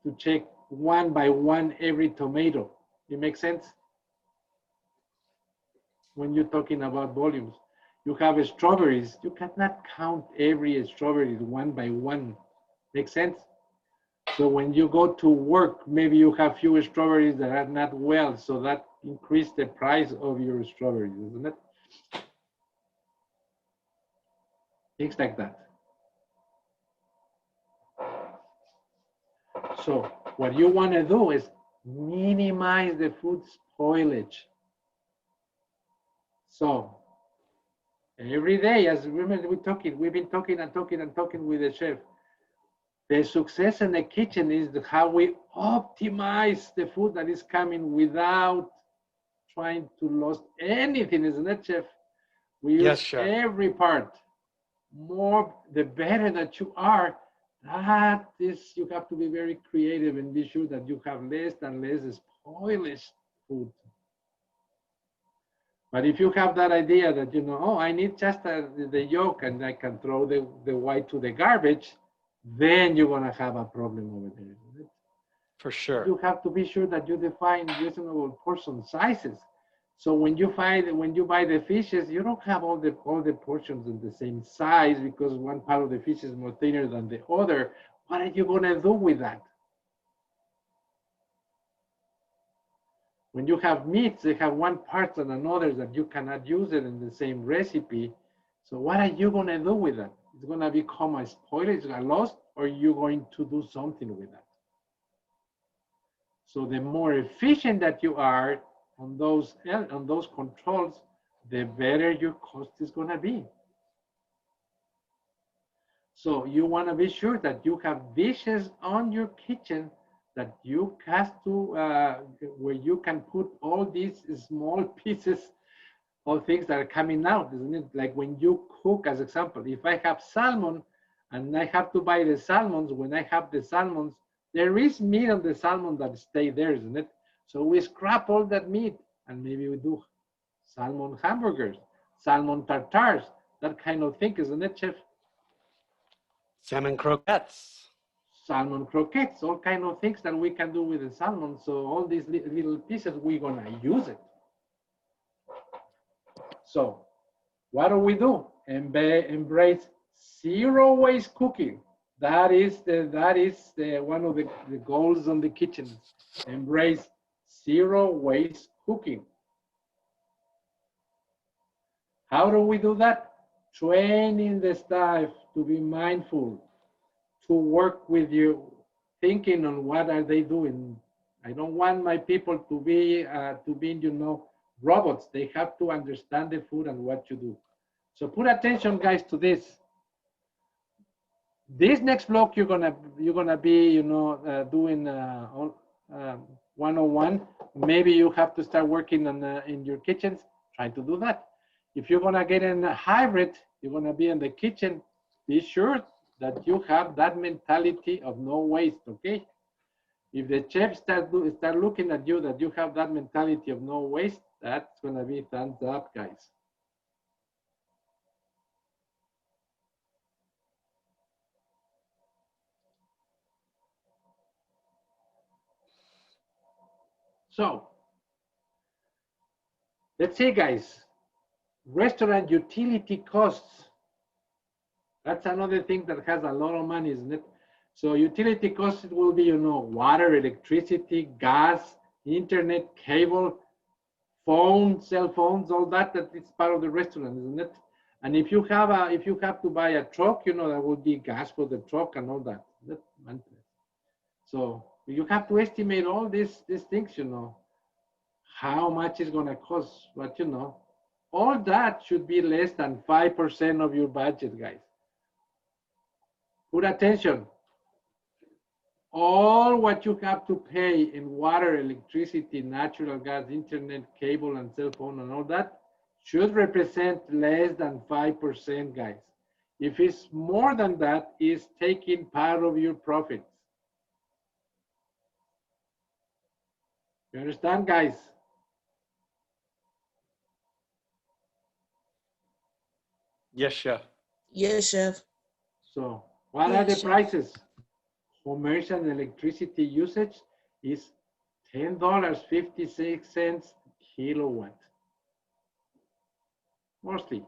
to check one by one every tomato. It makes sense? When you're talking about volumes. You have strawberries. You cannot count every strawberry one by one. Make sense? So when you go to work, maybe you have few strawberries that are not well, so that increase the price of your strawberries, isn't it? Things like that. So what you want to do is minimize the food spoilage. So every day, as remember we've been talking with the chef. The success in the kitchen is how we optimize the food that is coming without trying to lose anything, isn't it, chef? We use Yes, chef. every part. More, the better that you are, that is, you have to be very creative and be sure that you have less and less spoilage food. But if you have that idea that, you know, oh, I need just the yolk and I can throw the white to the garbage, then you're going to have a problem over there. Isn't it? For sure. You have to be sure that you define reasonable portion sizes. So when you buy the fishes, you don't have all the portions in the same size because one part of the fish is more thinner than the other. What are you going to do with that? When you have meats, they have one part and another that you cannot use it in the same recipe. So what are you going to do with that? It's going to become a spoilage, a loss, or are you going to do something with that? So the more efficient that you are on those controls, the better your cost is going to be. So you want to be sure that you have dishes on your kitchen that you have to, where you can put all these small pieces of things that are coming out, isn't it? Like when you cook, as example, if I have salmon and I have to buy the salmons, when I have the salmons, there is meat on the salmon that stay there, isn't it? So we scrap all that meat and maybe we do salmon hamburgers, salmon tartars, that kind of thing, isn't it, chef? Salmon croquettes. Salmon croquettes, all kind of things that we can do with the salmon. So all these little pieces, we're gonna use it. So what do? Embrace zero waste cooking. That is the one of the goals on the kitchen. Embrace zero waste cooking. How do we do that? Training the staff to be mindful, to work with you, thinking on what are they doing. I don't want my people to be you know, robots. They have to understand the food and what you do. So put attention, guys, to this. This next block you're gonna be, you know, doing 101. Maybe you have to start working on in your kitchens. Try to do that. If you're gonna get in a hybrid, you're gonna be in the kitchen. Be sure that you have that mentality of no waste. Okay. If the chefs start looking at you that you have that mentality of no waste, that's gonna be thumbs up, guys. So, let's see, guys, restaurant utility costs. That's another thing that has a lot of money, isn't it? So utility costs will be, you know, water, electricity, gas, internet, cable, phone, cell phones, all that is part of the restaurant, isn't it? And if you have to buy a truck, you know, that will be gas for the truck and all that. So you have to estimate all these things, you know, how much it's gonna cost, but you know, all that should be less than 5% of your budget, guys. Put attention. All what you have to pay in water, electricity, natural gas, internet, cable, and cell phone and all that should represent less than 5%, guys. If it's more than that, it's taking part of your profits. You understand, guys? Yes, chef. Yes, chef. So what are the prices? Commercial electricity usage is $10.56 kilowatt. Mostly.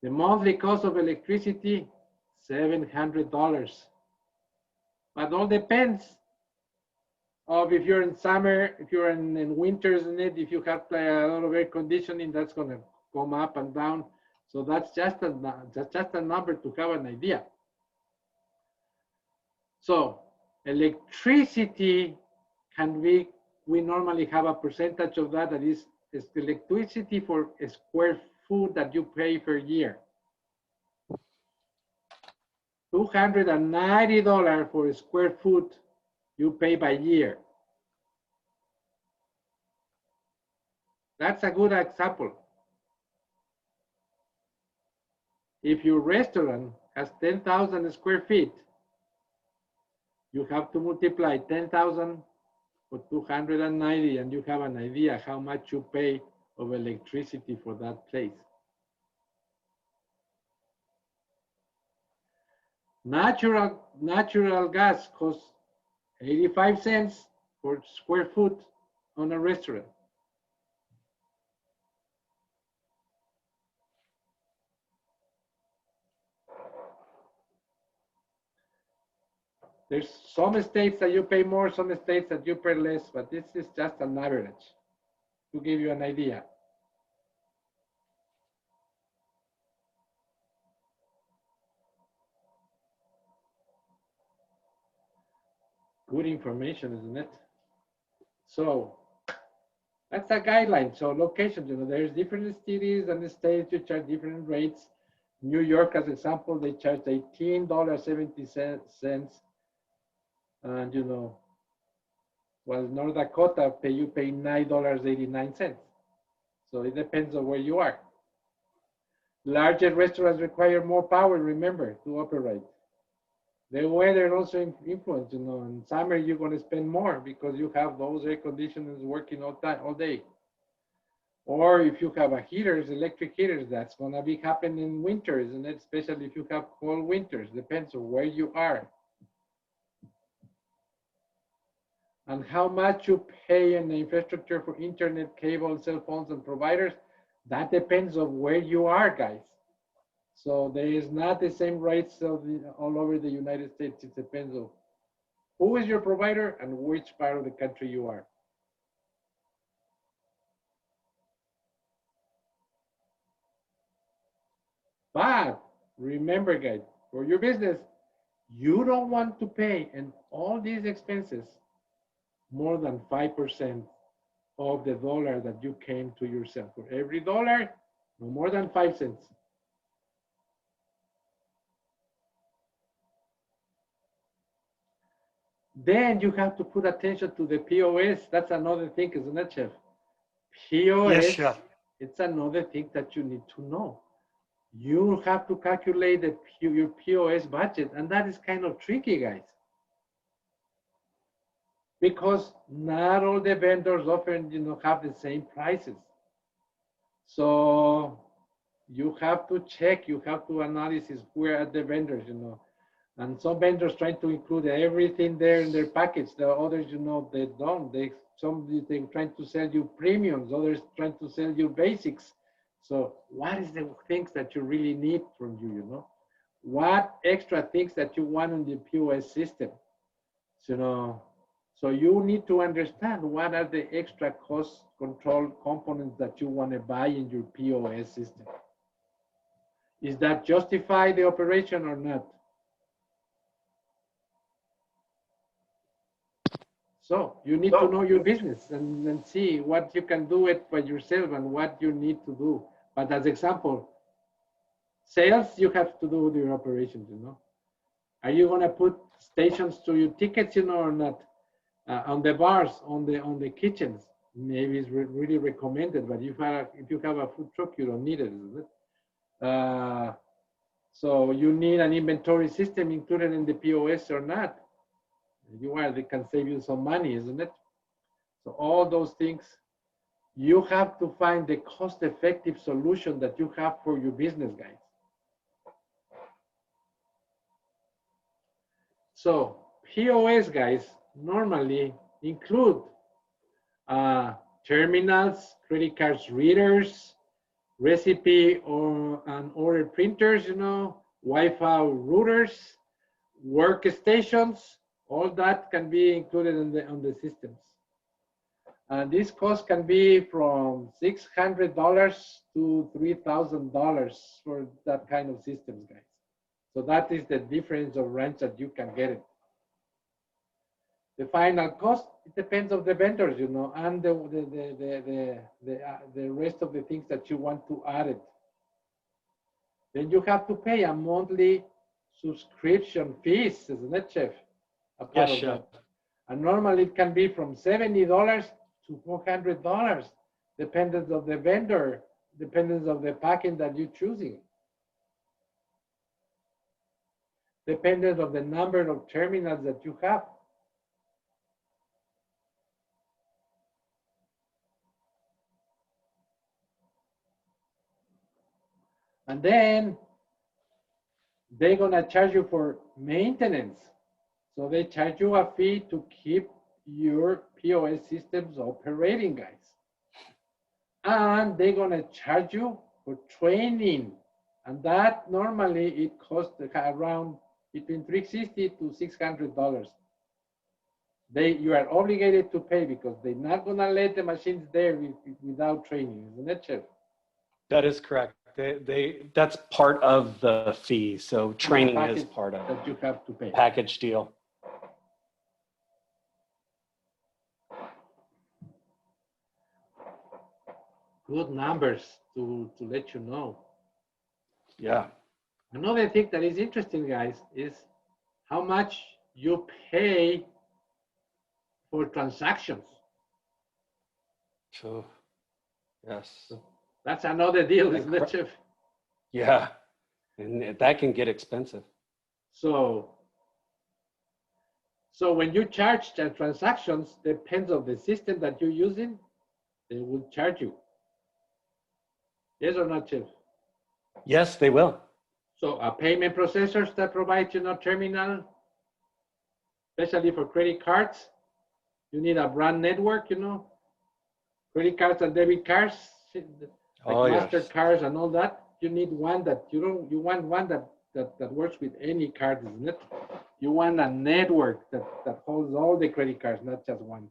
The monthly cost of electricity, $700. But all depends of if you're in summer, if you're in winters in it, if you have a lot of air conditioning, that's gonna come up and down. So that's just a number to have an idea. So electricity can be, we normally have a percentage of that is electricity for a square foot that you pay per year. $290 for a square foot you pay by year. That's a good example. If your restaurant has 10,000 square feet, you have to multiply 10,000 for 290 and you have an idea how much you pay of electricity for that place. Natural gas costs 85 cents per square foot on a restaurant. There's some states that you pay more, some states that you pay less, but this is just an average to give you an idea. Good information, isn't it? So that's a guideline. So locations, there's different cities and states which charge different rates. New York, as example, they charge $18.70. And well, North Dakota, you pay $9.89. So it depends on where you are. Larger restaurants require more power, remember, to operate. The weather also influences, in summer you're going to spend more because you have those air conditioners working all day. Or if you have electric heaters, that's going to be happening in winters, and especially if you have cold winters, depends on where you are. And how much you pay in the infrastructure for internet, cable, cell phones, and providers, that depends on where you are, guys. So there is not the same rates all over the United States. It depends on who is your provider and which part of the country you are. But remember, guys, for your business, you don't want to pay in all these expenses more than 5% of the dollar that you came to yourself. For every dollar, no more than 5 cents. Then you have to put attention to the POS. That's another thing, isn't it, Chef? POS, yes, Chef. It's another thing that you need to know. You have to calculate your POS budget, and that is kind of tricky, guys. Because not all the vendors often, have the same prices. So you have to check, you have to analyze where are the vendors, And some vendors trying to include everything there in their package. The others, they don't. They're trying to sell you premiums. Others trying to sell you basics. So what is the things that you really need from you, What extra things that you want in the POS system? So you need to understand what are the extra cost control components that you want to buy in your POS system. Is that justify the operation or not? So you need to know your business and see what you can do it by yourself and what you need to do. But as example, sales, you have to do with your operations, Are you going to put stations to your tickets, or not? On the bars, on the kitchens, maybe it's really recommended, but if you have a food truck, you don't need it, isn't it? So you need an inventory system included in the POS or not. They can save you some money, isn't it? So all those things, you have to find the cost-effective solution that you have for your business, guys. So POS, guys, normally include terminals, credit cards readers, recipe or and order printers, Wi-Fi routers, workstations. All that can be included on the systems. This cost can be from $600 to $3,000 for that kind of systems, guys. So that is the difference of range that you can get it. The final cost, it depends on the vendors, and the rest of the things that you want to add it. Then you have to pay a monthly subscription fees, isn't it, Chef? Yes, Chef. And normally it can be from $70 to $400, depending on the vendor, depending on the package that you're choosing. Depending on the number of terminals that you have. And then they're gonna charge you for maintenance. So they charge you a fee to keep your POS systems operating, guys. And they're gonna charge you for training. And that normally it costs around between $360 to $600. You are obligated to pay because they're not gonna let the machines there without training, isn't it, Chef? That is correct. That's part of the fee. So training is part of that you have to pay. Package deal. Good numbers to let you know. Yeah. Another thing that is interesting, guys, is how much you pay for transactions. So, yes. That's another deal, isn't it, Chef? Yeah, and that can get expensive. So when you charge the transactions, depends on the system that you're using, they will charge you. Yes or not, Chef? Yes, they will. So a payment processors that provide terminal, especially for credit cards, you need a brand network, credit cards and debit cards, like MasterCards and all that. You need one that you want one that works with any card, isn't it? You want a network that holds all the credit cards, not just one.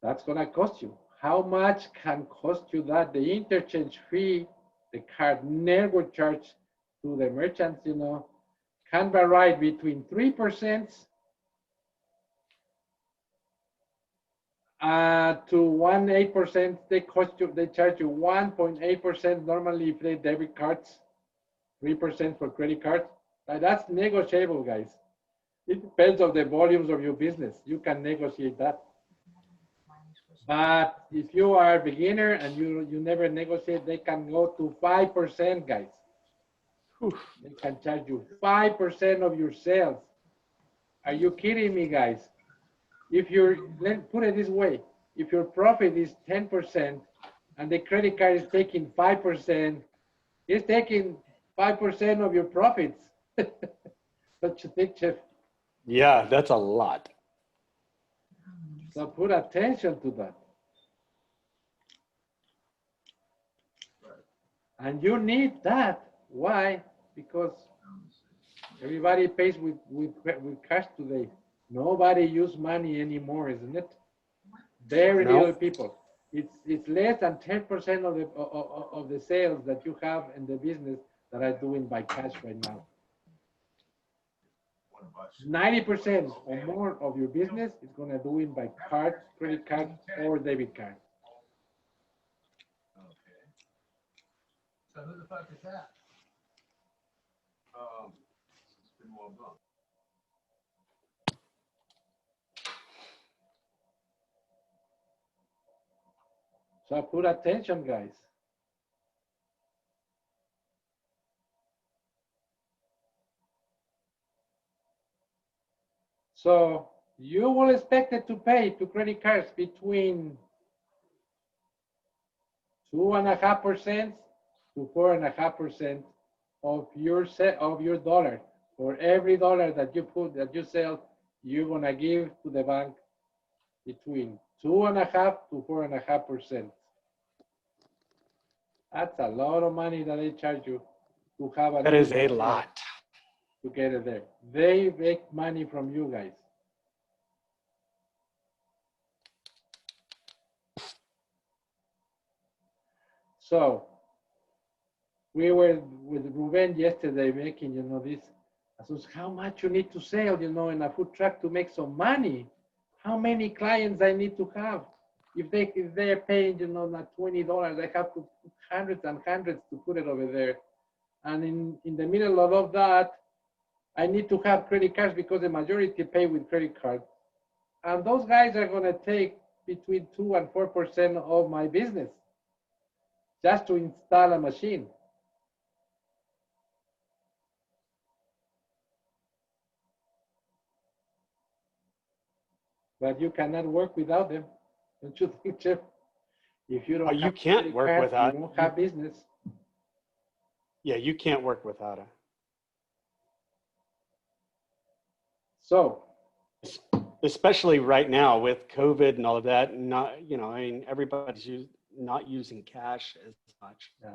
That's gonna cost you. How much can cost you that? The interchange fee, the card network charge to the merchants, can vary between 3% to 1.8%. They charge you 1.8% normally if they debit cards, 3% for credit cards. That's negotiable, guys. It depends on the volumes of your business. You can negotiate that. But if you are a beginner and you never negotiate, they can go to 5%, guys. They can charge you 5% of your sales. Are you kidding me, guys? Let's put it this way, if your profit is 10% and the credit card is taking 5%, it's taking 5% of your profits. Don't you think, Chef? Yeah, that's a lot. So put attention to that. And you need that. Why? Because everybody pays with cash today. Nobody use money anymore, isn't it? Very little people. It's less than 10% of the sales that you have in the business that are doing by cash right now. 90% or more of your business is going to do it by card, credit card, or debit card. Okay. So who the fuck is that? It's been more bump. So put attention, guys. So you will expect it to pay to credit cards between 2.5% to 4.5% of your dollar. For every dollar that you sell, you're gonna give to the bank between 2.5% to 4.5%. That's a lot of money that they charge you to have a. That is a lot. To get it there. They make money from you guys. So we were with Ruben yesterday making, this. I said, how much you need to sell, in a food truck to make some money? How many clients I need to have? If they're paying, not $20, I have to put hundreds and hundreds to put it over there. And in the middle of all that, I need to have credit cards because the majority pay with credit card. And those guys are going to take between 2 and 4% of my business just to install a machine. But you cannot work without them, don't you think, Jeff? If you don't, you can't work without. You don't have business. Yeah, you can't work without it. So, especially right now with COVID and all of that, everybody's not using cash as much. Yeah.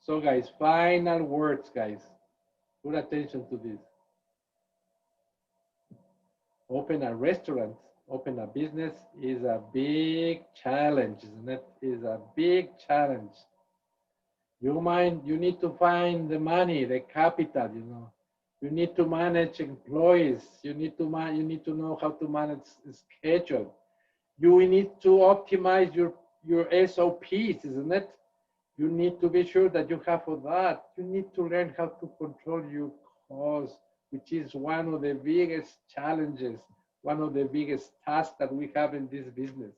So, guys, final words, guys. Put attention to this. Open a restaurant, open a business is a big challenge, isn't it? Is a big challenge. You need to find the money, the capital, You need to manage employees. You need to know how to manage the schedule. You need to optimize your SOPs, isn't it? You need to be sure that you have all that. You need to learn how to control your costs, which is one of the biggest challenges, one of the biggest tasks that we have in this business.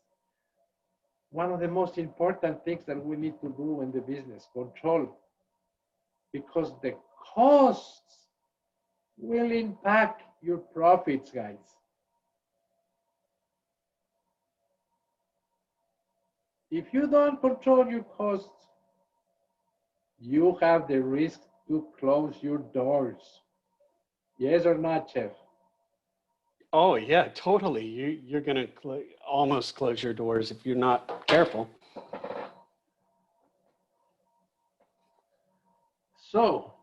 One of the most important things that we need to do in the business, control, because the costs will impact your profits, guys. If you don't control your costs, you have the risk to close your doors. Yes or not, Chef? Oh yeah, totally. You're gonna almost close your doors if you're not careful. So,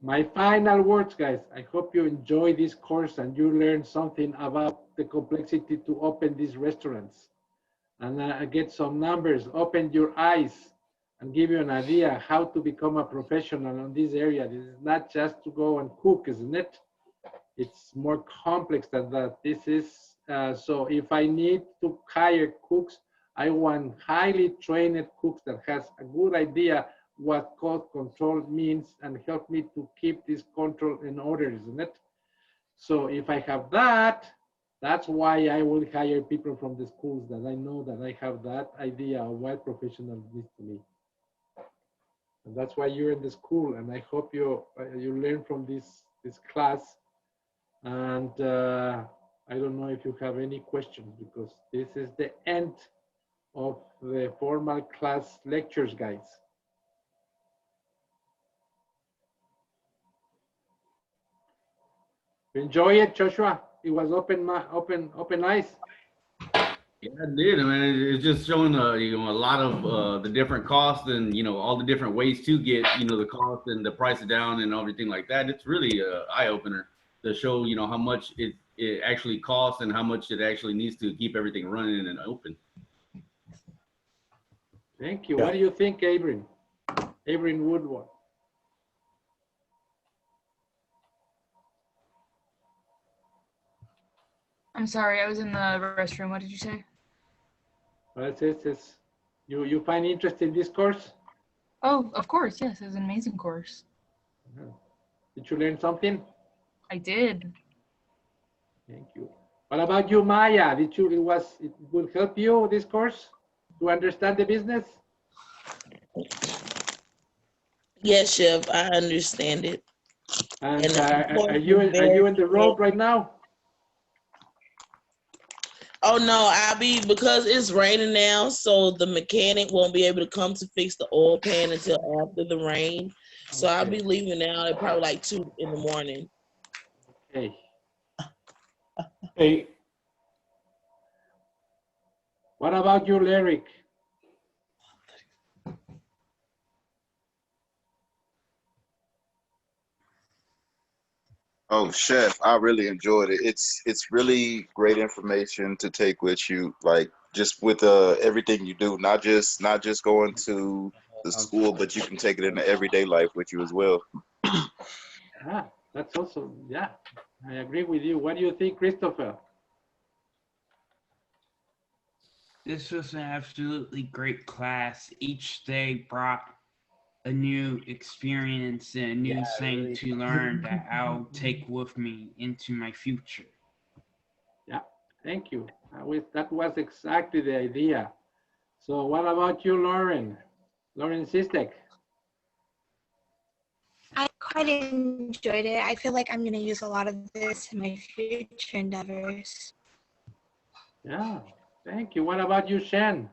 my final words, guys. I hope you enjoy this course and you learn something about the complexity to open these restaurants. And get some numbers, open your eyes, and give you an idea how to become a professional in this area. This is not just to go and cook, isn't it? It's more complex than that. This is, so if I need to hire cooks, I want highly trained cooks that has a good idea what cost control means and help me to keep this control in order, isn't it? So if I have that, that's why I will hire people from the schools that I know that I have that idea of what professional needs to be. And that's why you're in the school, and I hope you learn from this class. And I don't know if you have any questions, because this is the end of the formal class lectures, guys. Enjoy it, Joshua. It was open eyes. Yeah, I did. I mean, it's just showing a lot of the different costs and all the different ways to get the cost and the price down and everything like that. It's really an eye opener to show how much it actually costs and how much it actually needs to keep everything running and open. Thank you. Yeah. What do you think, Abrin? Abrin Woodward. I'm sorry, I was in the restroom. What did you say? You find interest in this course? Oh, of course, yes. It was an amazing course. Did you learn something? I did. Thank you. What about you, Maya? It will help you, this course, to understand the business? Yes, Chef, I understand it. And are you in the road right now? Oh no, because it's raining now, so the mechanic won't be able to come to fix the oil pan until after the rain. So I'll be leaving now at probably like 2 in the morning. Okay. Hey, What about you, Lyric? Oh, Chef, I really enjoyed it. It's really great information to take with you, like just with everything you do, not just going to the school, but you can take it into everyday life with you as well. Ah, that's awesome. Yeah, I agree with you. What do you think, Christopher? This was an absolutely great class. Each day brought a new experience and a new thing to learn that I'll take with me into my future. Yeah, thank you. That was exactly the idea. So what about you, Lauren? Lauren Sistek? I quite enjoyed it. I feel like I'm going to use a lot of this in my future endeavors. Yeah, thank you. What about you, Shen?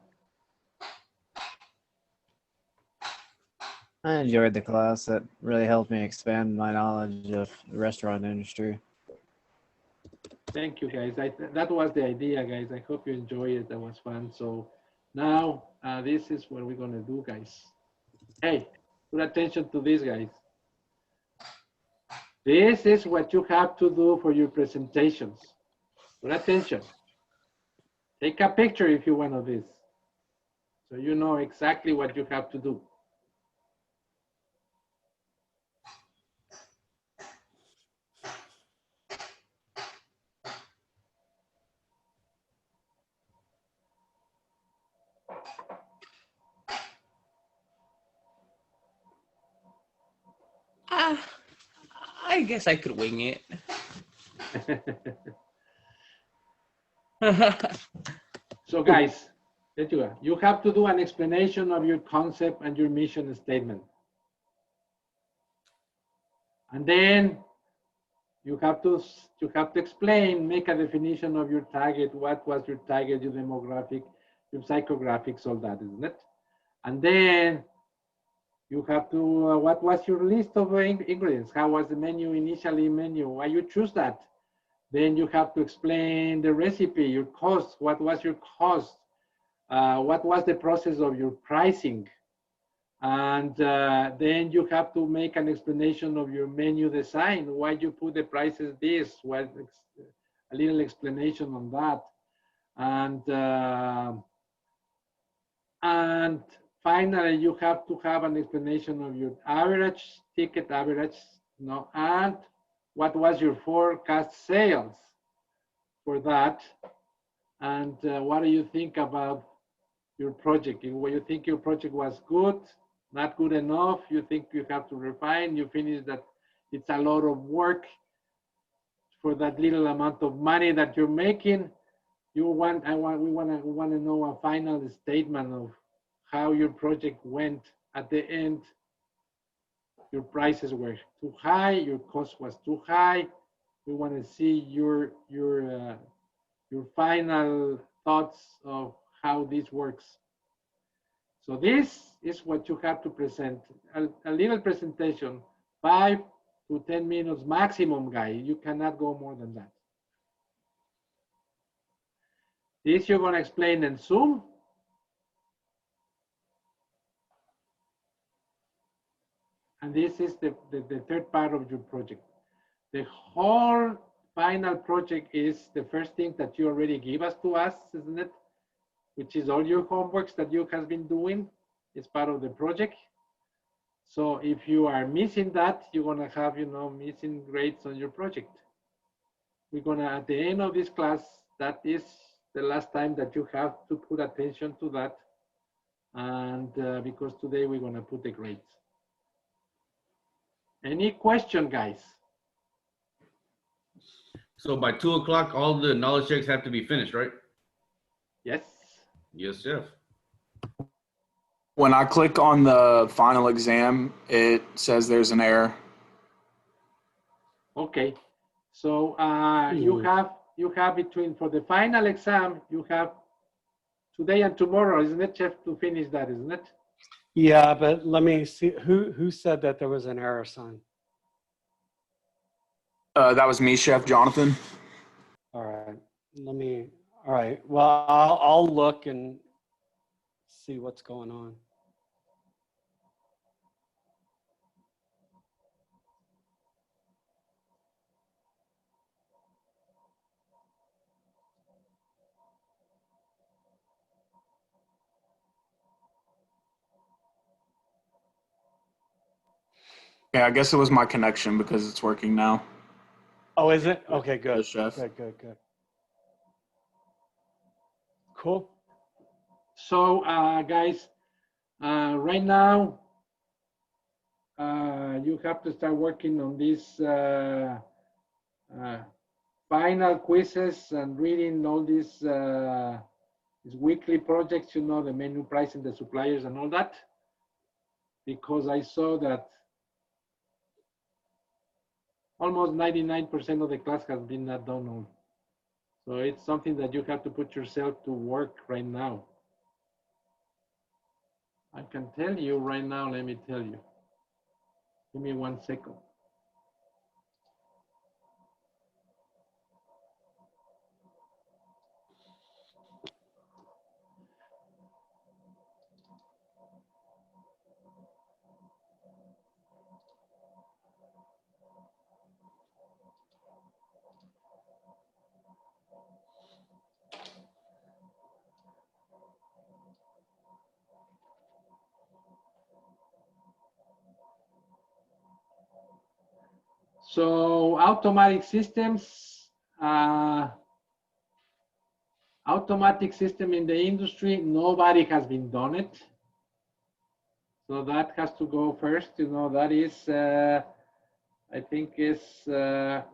I enjoyed the class. That really helped me expand my knowledge of the restaurant industry. Thank you, guys. That was the idea, guys. I hope you enjoy it. That was fun. So now this is what we're going to do, guys. Hey, put attention to this, guys. This is what you have to do for your presentations. Put attention. Take a picture if you want of this, so you know exactly what you have to do. I guess I could wing it. So guys, you have to do an explanation of your concept and your mission statement. And then you have to explain, make a definition of your target. What was your target, your demographic, your psychographics, all that, isn't it? And then you have to, what was your list of ingredients? How was the menu initially menu? Why you choose that? Then you have to explain the recipe, your cost. What was your cost? What was the process of your pricing? And then you have to make an explanation of your menu design. Why you put the prices this? What, a little explanation on that. And finally, you have to have an explanation of your average ticket average, and what was your forecast sales for that, and what do you think about your project? What you think your project was good, not good enough, you think you have to refine, you finish that it's a lot of work for that little amount of money that you're making. We want to know a final statement of how your project went at the end. Your prices were too high, your cost was too high. We want to see your final thoughts of how this works. So this is what you have to present. A little presentation, 5 to 10 minutes maximum, guy. You cannot go more than that. This you're going to explain in Zoom. And this is the third part of your project. The whole final project is the first thing that you already give us to us, isn't it? Which is all your homeworks that you have been doing. It's part of the project. So if you are missing that, you're gonna have, missing grades on your project. We're gonna, at the end of this class, that is the last time that you have to put attention to that. And because today we're gonna put the grades. Any question, guys? So by 2 o'clock, all the knowledge checks have to be finished, right? Yes. Yes, Chef. When I click on the final exam, it says there's an error. Okay. So you have you have between, for the final exam, you have today and tomorrow, isn't it, Chef, to finish that, isn't it? Yeah, but let me see, who said that there was an error sign? That was me, Chef Jonathan. All right, all right, well, I'll look and see what's going on. Yeah, I guess it was my connection because it's working now. Oh, is it? Okay, good. Yes, Chef. Good. Cool. So, guys, right now, you have to start working on these final quizzes and reading all these weekly projects, you know, the menu pricing, the suppliers and all that, because I saw that almost 99% of the class has been not done on. So it's something that you have to put yourself to work right now. I can tell you right now, let me tell you. Give me 1 second. So automatic systems, automatic system in the industry, nobody has been done it. So that has to go first, you know, that is, I think is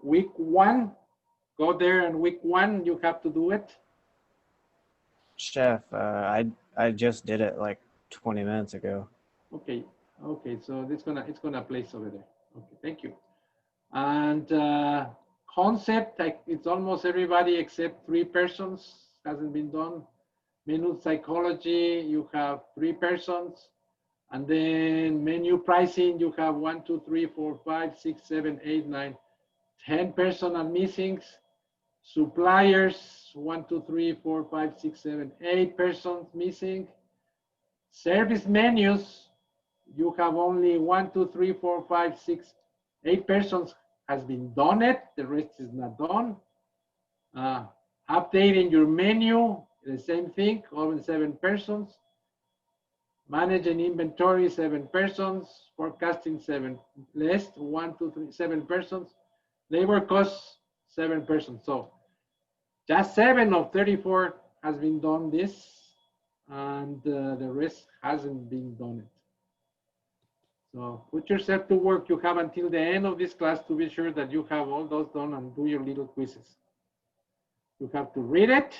week 1. Go there and week 1, you have to do it. Chef, I just did it like 20 minutes ago. Okay, so it's gonna place over there. Okay, thank you. And concept, like it's almost everybody except 3 persons hasn't been done. Menu psychology, you have 3 persons. And then menu pricing, you have 1, 2, 3, 4, 5, 6, 7, 8, 9, 10 personal missings. Suppliers, 1, 2, 3, 4, 5, 6, 7, 8 persons missing. Service menus, you have only 1, 2, 3, 4, 5, 6, 8 persons has been done it. The rest is not done. Updating your menu, the same thing, only 7 persons. Managing inventory, 7 persons. Forecasting, 7 less, 1, 2, 3, 7 persons. Labor costs, 7 persons. So just 7 of 34 has been done this, and the rest hasn't been done it. So put yourself to work. You have until the end of this class to be sure that you have all those done and do your little quizzes. You have to read it,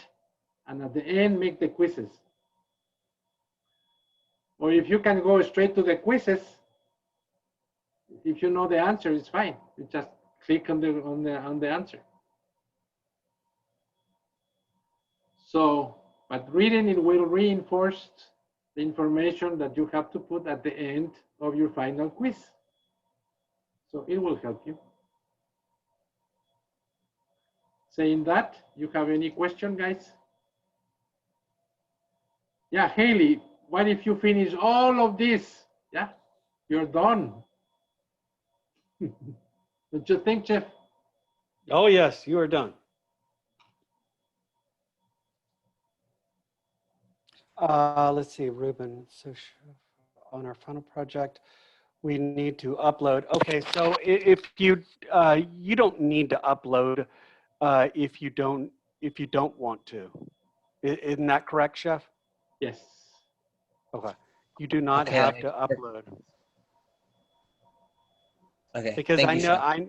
and at the end, make the quizzes. Or if you can go straight to the quizzes, if you know the answer, it's fine. You just click on the answer. So, but reading it will reinforce the information that you have to put at the end of your final quiz. So it will help you. Saying that, you have any question, guys? Yeah, Haley, what if you finish all of this? Yeah, you're done. Don't you think, Jeff? Oh, yes, you are done. Let's see, Ruben. So on our final project, we need to upload. Okay, so if you you don't need to upload if you don't want to. Isn't that correct, Chef? Yes. Okay. You do not have to upload. Okay. Because thank I you, know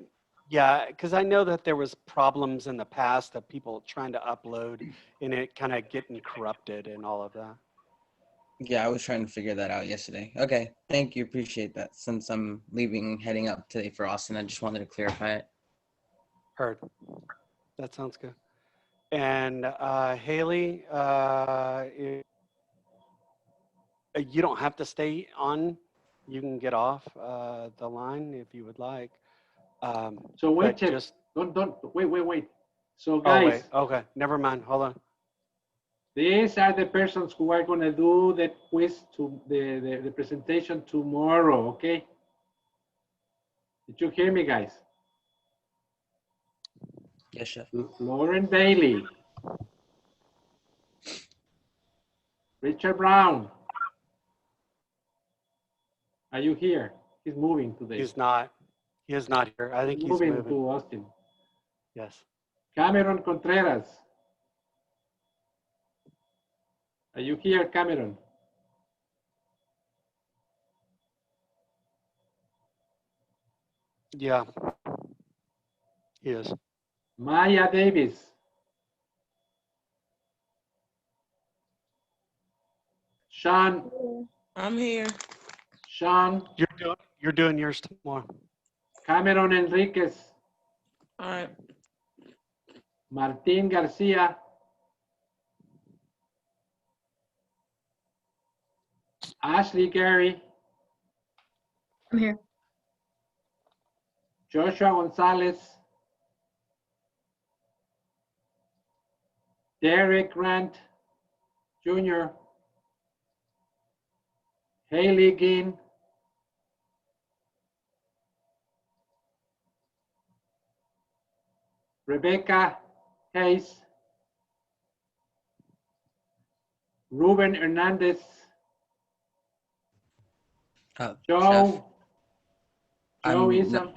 Chef. because I know that there was problems in the past of people trying to upload and it kind of getting corrupted and all of that. Yeah, I was trying to figure that out yesterday. Okay, thank you. Appreciate that. Since I'm heading up today for Austin, I just wanted to clarify it. Heard. That sounds good. And Haley, you don't have to stay on. You can get off the line if you would like. So wait, but Chef. just Don't wait. So oh guys, wait, okay, never mind. Hold on. these are the persons who are gonna do the quiz to the presentation tomorrow. Okay. Did you hear me, guys? Yes, Chef. Lauren Bailey, Richard Brown. Are you here? He's moving today. He's not. He is not here. I think he's moving moving. to Austin. Yes. Cameron Contreras. Are you here, Cameron? Yeah. He is. Maya Davis. Sean. I'm here. Sean. You're doing yours tomorrow. Cameron Enriquez. All right. Martin Garcia. Ashley Gary. I'm here. Joshua Gonzalez. Derek Grant Jr. Haley Ginn. Rebecca Hayes. Ruben Hernandez. Joe. Joe Isom.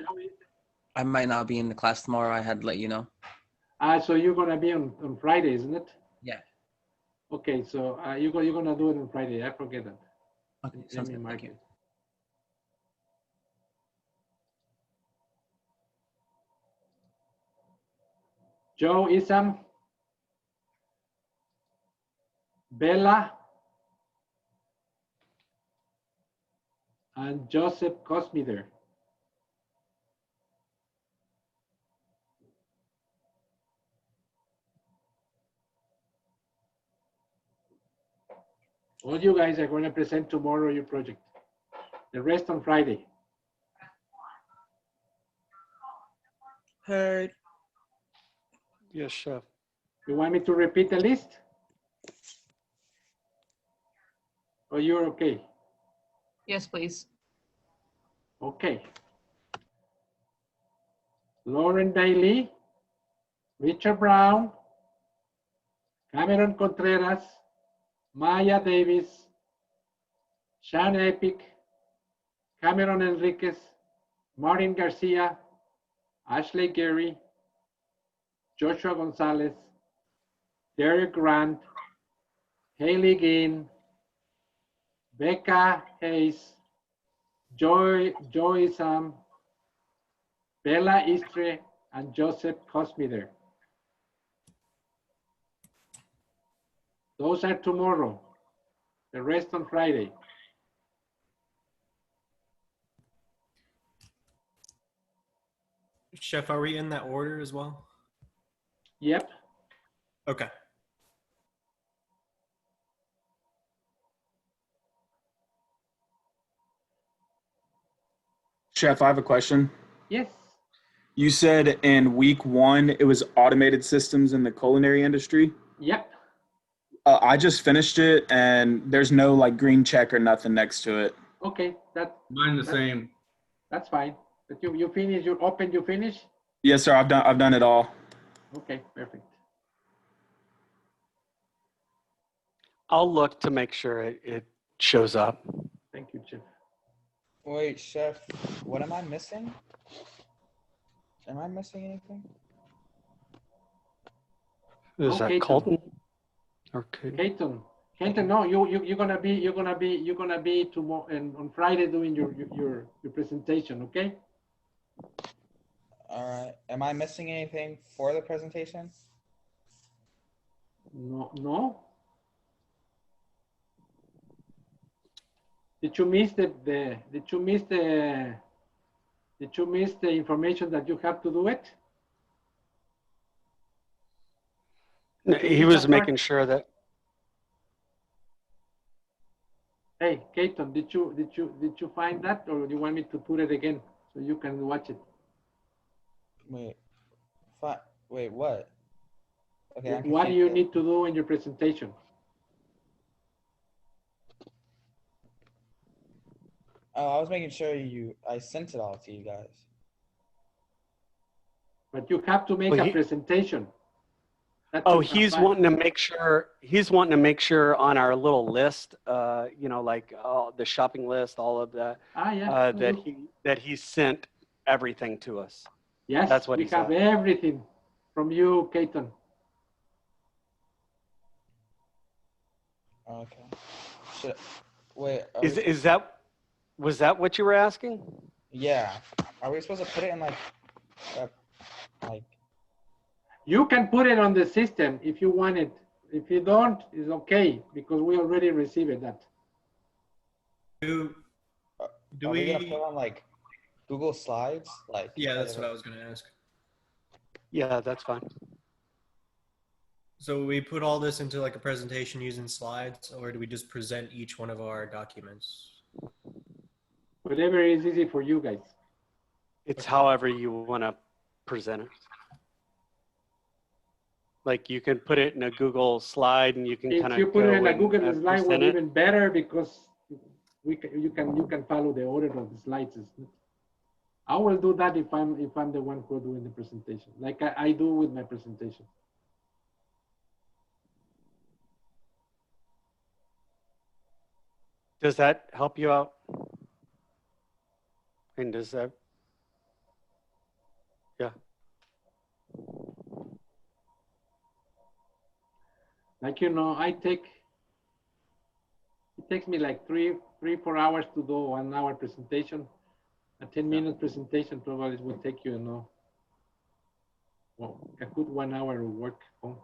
I might not be in the class tomorrow. I had to let you know. So you're gonna be on Friday, isn't it? Yeah. Okay, so you're gonna do it on Friday. I forget that. Okay, Let sounds me good. mark Thank you. it. Joe Isam. Bella. And Joseph Cosmider. All you guys are going to present tomorrow your project. The rest on Friday. Heard. Yes, Chef. You want me to repeat the list? Or you're okay? Yes, please. Okay. Lauren Bailey, Richard Brown, Cameron Contreras, Maya Davis, Sean Epic, Cameron Enriquez, Martin Garcia, Ashley Gary, Joshua Gonzalez, Derek Grant, Haley Ginn, Becca Hayes, Joy Sam, Bella Istre, and Joseph Cosmider. Those are tomorrow. The rest on Friday. Chef, are we in that order as well? Yep. Okay. Chef, I have a question. Yes. You said in week 1 it was automated systems in the culinary industry. Yep. I just finished it and there's no like green check or nothing next to it. Okay, Mine the same. That's fine. But you finish, you open, you finish? Yes, sir. I've done it all. Okay, perfect. I'll look to make sure it shows up. Thank you, Chef. Wait, Chef, what am I missing? Am I missing anything? Is that Colton? Or Keaton. Keaton, no, you're gonna be tomorrow and on Friday doing your presentation, okay? All right. Am I missing anything for the presentation? No. Did you miss the information that you have to do it? He was making sure that. Hey, Keaton, did you find that, or do you want me to put it again so you can watch it? Wait. Wait, what? Okay, I'm What do you confused. need to do in your presentation? Oh, I was making sure I sent it all to you guys. But you have to make Well, a he- presentation. That's Oh, in he's Zapata. wanting to make sure. He's wanting to make sure on our little list, like the shopping list, all of that, Yeah. that he sent everything to us. Yes, That's what we he have said. everything from you, Keaton. Okay. Wait. Was that what you were asking? Yeah. Are we supposed to put it in like? You can put it on the system if you want it. If you don't, it's okay because we already received that. Do Are we gonna put on like Google Slides? Yeah, that's what I was gonna ask. Yeah, that's fine. So we put all this into like a presentation using slides, or do we just present each one of our documents? Whatever is easy for you guys. It's however you want to present it. Like you can put it in a Google slide, and you can kind If of you put it in a Google and slide, well, present it. even better because you can follow the order of the slides. I will do that if I'm the one who doing the presentation, like I do with my presentation. Does that help you out? And does that? Yeah. Like it takes me like 3-4 hours to do 1 hour presentation. A 10-minute presentation probably will take you, well, a good 1 hour of work home.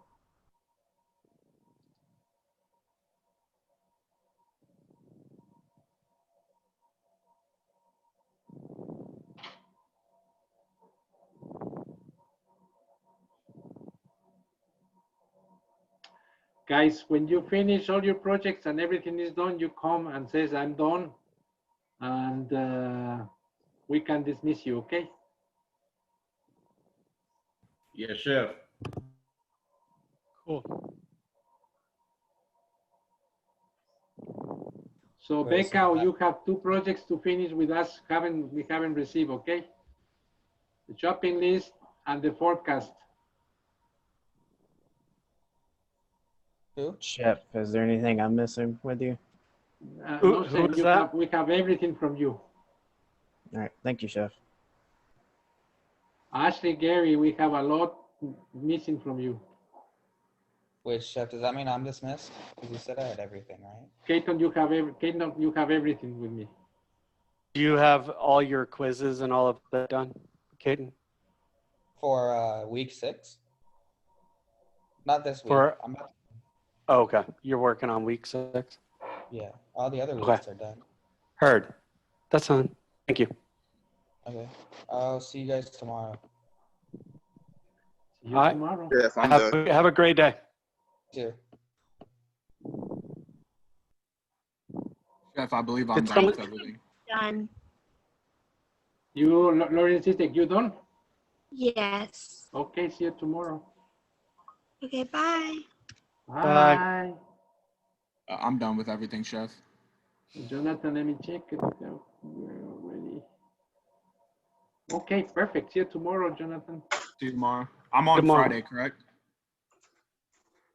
Guys, when you finish all your projects and everything is done, you come and says, I'm done, and we can dismiss you, okay? Yeah, chef. Cool. So Wait, Becca, you have 2 projects to finish with us. We haven't received, okay? The shopping list and the forecast. Chef, is there anything I'm missing with you? No, sir, we have everything from you. All right, thank you, Chef. Ashley, Gary, we have a lot missing from you. Wait, Chef, does that mean I'm dismissed? Because you said I had everything, right? Keaton, you have everything with me. Do you have all your quizzes and all of that done, Caden? For week 6? Not this week. Oh, okay. You're working on week 6? Yeah, all the other Okay. weeks are done. Heard. That's fine. Thank you. Okay. I'll see you guys tomorrow. See you All right. tomorrow. Yes, I'm done. Have a great day. Too. Chef, I believe I'm Did done with someone- everything. Done. You, Lauren Sistek, you done? Yes. Okay, see you tomorrow. Okay, bye. Bye. I'm done with everything, Chef. Jonathan, let me check it. We're already. Okay, perfect. See you tomorrow, Jonathan. See you tomorrow. I'm on Tomorrow. Friday, correct?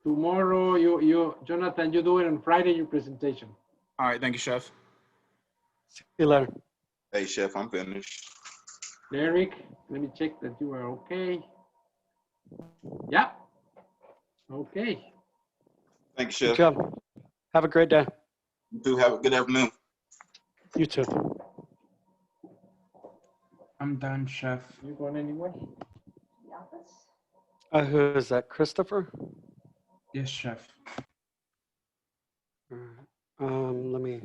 Tomorrow, Jonathan, you do it on Friday, your presentation. All right, thank you, Chef. See you later. Hey, chef, I'm finished. Derek, let me check that you are okay. Yeah. Okay. Thank you, Good chef. job. Have a great day. You too. Have a good afternoon. You too. I'm done, Chef. You going anywhere? Who is that? Christopher? Yes, Chef. All right. Let me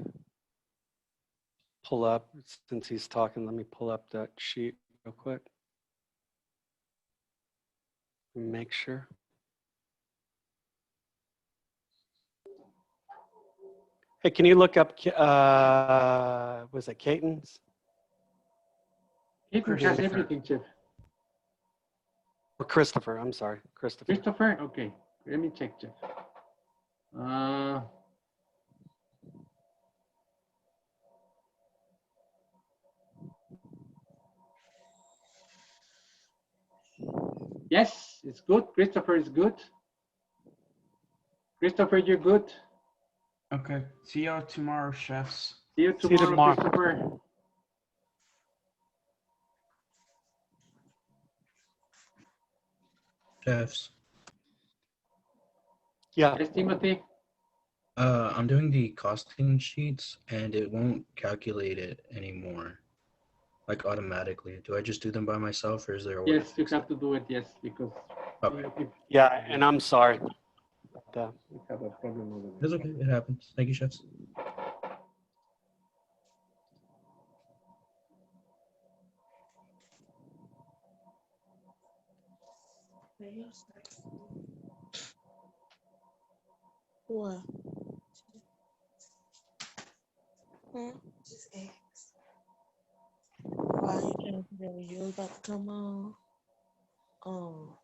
pull up, since he's talking, let me pull up that sheet real quick. Make sure. Hey, can you look up, was it Caton's? It has everything, Chef. Or Christopher, I'm sorry, Christopher. Christopher, okay. Let me check, Chef. Yes, it's good. Christopher is good. Christopher, you're good. Okay. See y'all tomorrow, chefs. See you tomorrow, Christopher. Chefs. Yeah. Yes, Timothy. I'm doing the costing sheets and it won't calculate it anymore, like automatically. Do I just do them by myself or is there a way? Yes, you have to do it, yes, because Yeah, and I'm sorry. But, we have a problem over It's okay, it happens. Thank you, chefs. What? Huh? Just eggs. Why you trying to figure out you about to come on? Oh.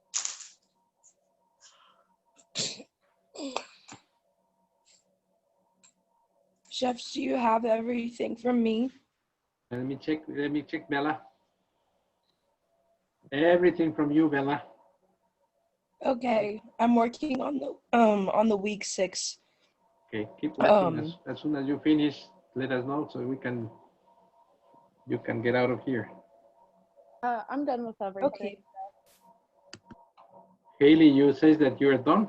Chefs, do you have everything from me? Let me check, Bella. Everything from you, Bella. Okay, I'm working on the week 6. Okay, keep working. As soon as you finish, let us know so you can get out of here. I'm done with everything. Okay. Haley, you says that you are done?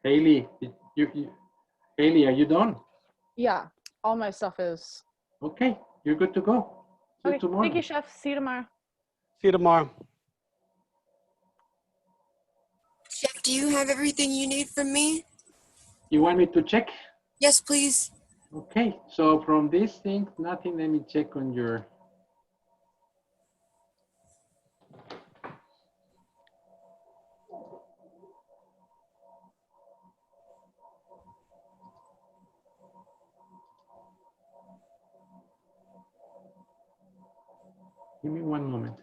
Haley, Haley, are you done? Yeah, all my stuff is. Okay, you're good to go. See you Okay, tomorrow. thank you, Chef. See you tomorrow. See you tomorrow. Chef, do you have everything you need from me? You want me to check? Yes, please. Okay, so from this thing, nothing. Let me check on your. Give me one moment.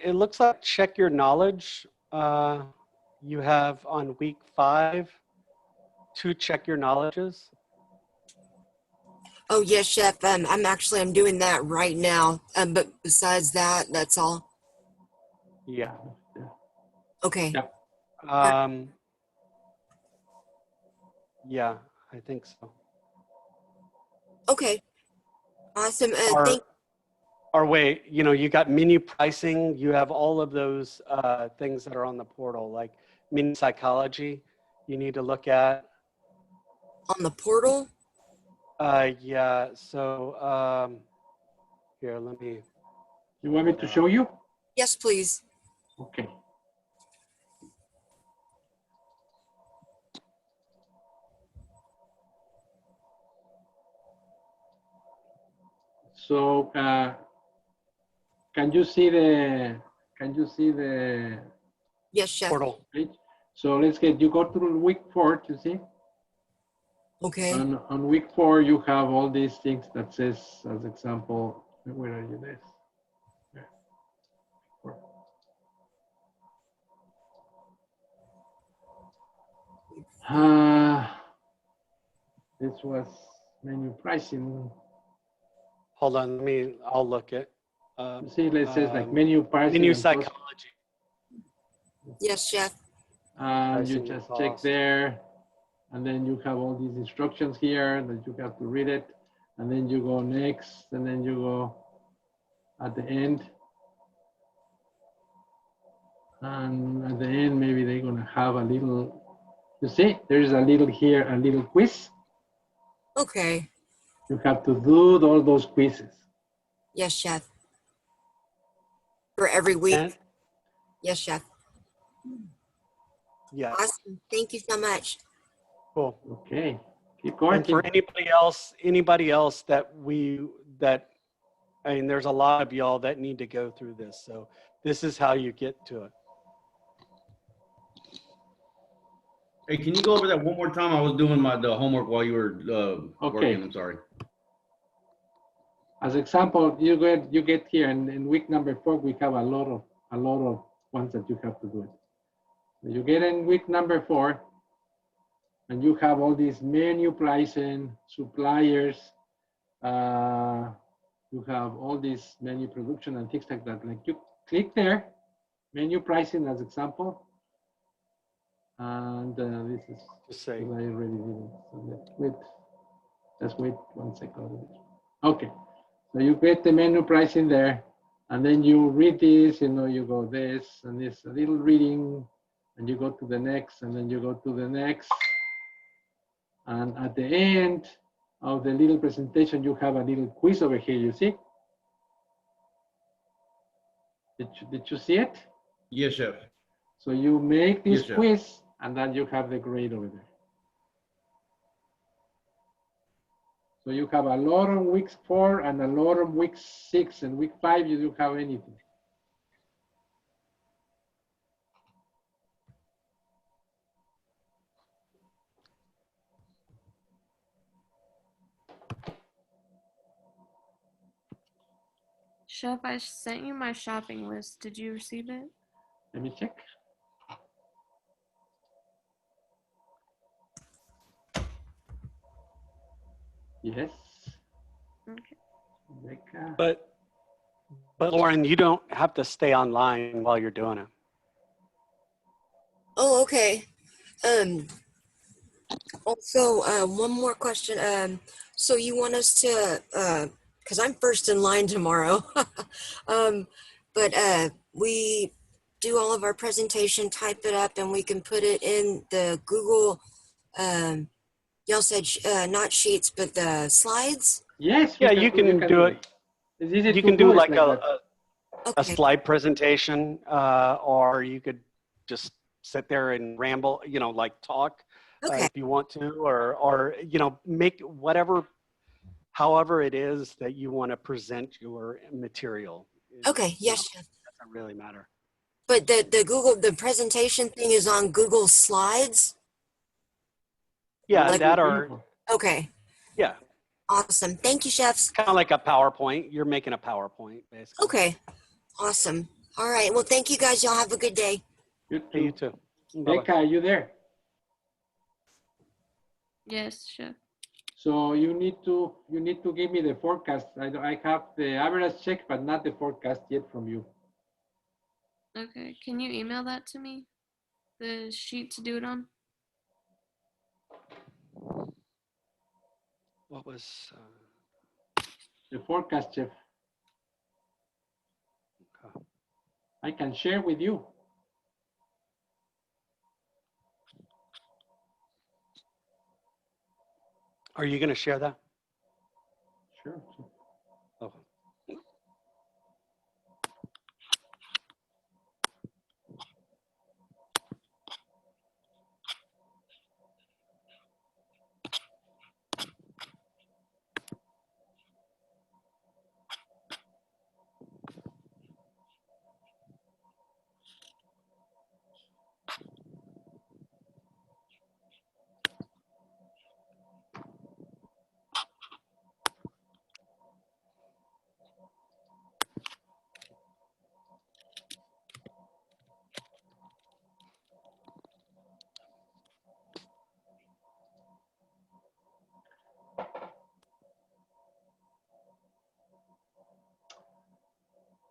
It looks like check your knowledge. You have on week 5 2 check your knowledges. Oh yes, Chef. I'm doing that right now. But besides that, that's all. Yeah. Okay. Yep. Yeah, I think so. Okay. Awesome. Or wait, you got menu pricing. You have all of those things that are on the portal, like menu psychology. You need to look at on the portal. Yeah. So here, let me. You want me to show you? Yes, please. Okay. So can you see the yes, Chef. portal page? So you go to week 4, you see? Okay. On week 4, you have all these things that says, as example, where are you this? This was menu pricing. Hold on, I'll look it. See, it says like menu pricing. Menu and psychology. Yes, Chef. And you Pricing just and check cost. there, and then you have all these instructions here that you have to read it, and then you go next, and then you go at the end. And at the end, maybe they're gonna have a little You see, there is a little here, a little quiz. Okay. You have to do all those quizzes. Yes, chef. For every week. And Yes, chef. yes. Awesome. Thank you so much. Cool. Okay. Keep And going. for anybody else that I mean, there's a lot of y'all that need to go through this. So this is how you get to it. Hey, can you go over that one more time? I was doing the homework while you were working. I'm sorry. As example, you get here, and in week number 4, we have a lot of ones that you have to do it. You get in week number 4, and you have all these menu pricing, suppliers, you have all this menu production and things like that. Like you click there, menu pricing as example, and this is just say I already did it. So wait, just wait 1 second. Okay, so you get the menu pricing there, and then you read this. You go this and this, a little reading, and you go to the next, and then you go to the next, and at the end of the little presentation, you have a little quiz over here. You see? Did you see it? Yes, chef. So you make this Yes, chef. quiz, and then you have the grade over there. So you have a lot on week 4 and a lot on week 6, and week 5 you don't have anything. Chef, I sent you my shopping list. Did you receive it? Let me check. Yes. Okay. Rebecca. But Lauren, you don't have to stay online while you're doing it. Oh, okay. Also, one more question. So you want us to, because I'm first in line tomorrow, but we do all of our presentation, type it up, and we can put it in the Google, y'all said not sheets, but the slides? Yes. Yeah, you can do it. It's easy You to can do like that. a slide presentation, or you could just sit there and ramble, like talk if you want to, or make whatever, however it is that you want to present your material. Okay, yes, chef. Doesn't really matter. But the presentation thing is on Google Slides? Yeah, that or Okay. yeah. Awesome. Thank you, chefs. Kind of like a PowerPoint. You're making a PowerPoint, basically. Okay. Awesome. All right. Well, thank you guys. Y'all have a good day. You too. Becca, are you there? Yes, chef. So you need to give me the forecast. I have the average check, but not the forecast yet from you. Okay. Can you email that to me? The sheet to do it on? What was the forecast, chef? Okay. I can share with you. Are you going to share that? Sure. Oh.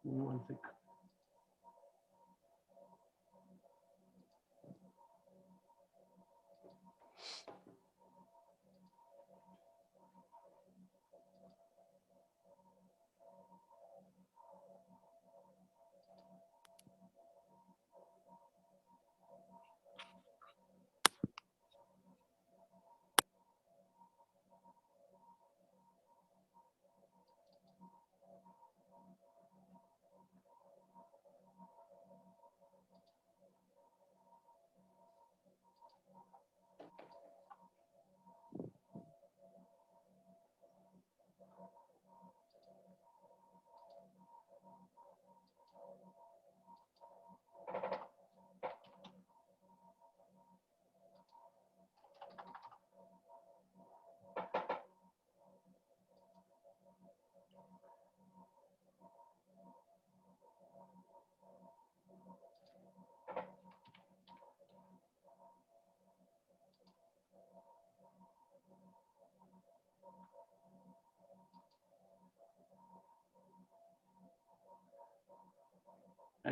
Give me 1 second.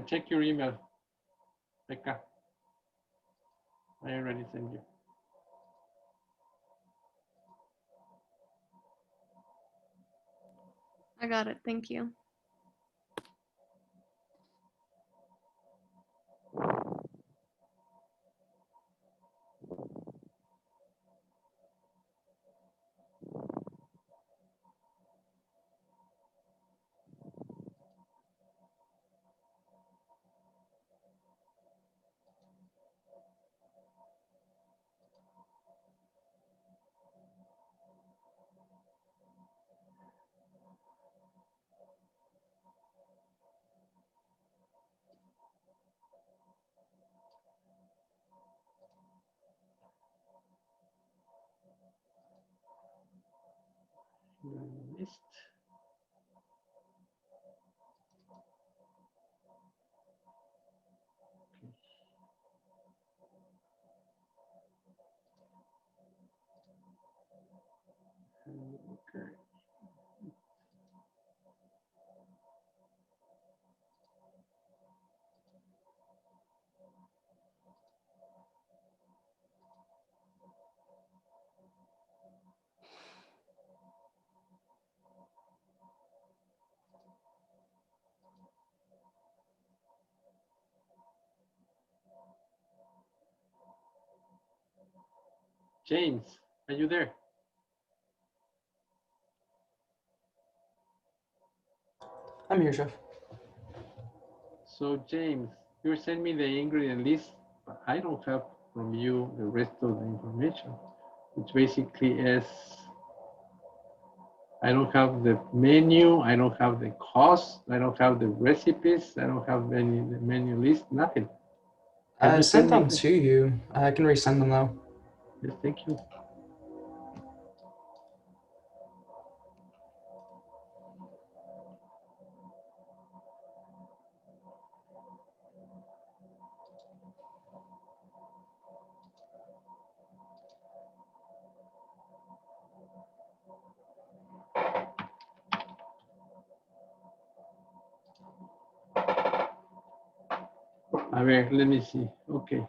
Check your email, Becca. I already sent you. I got it. Thank you. List. Okay. James, are you there? I'm here, Chef. So James, you send me the ingredient list, but I don't have from you the rest of the information, which basically is, I don't have the menu, I don't have the cost, I don't have the recipes, I don't have the menu list, nothing. Can I you sent send me them to you. I can resend them though. Yes, thank you. A ver, let me see. Okay.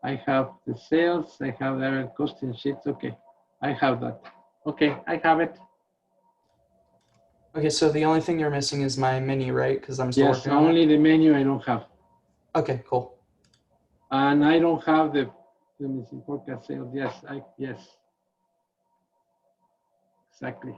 I have the sales, I have the costing sheets. Okay. I have that. Okay, I have it. Okay, so the only thing you're missing is my menu, right? Because I'm still Yes, working on only it. the menu I don't have. Okay, cool. And I don't have the, let me see, forecast sales. Yes, yes. Exactly.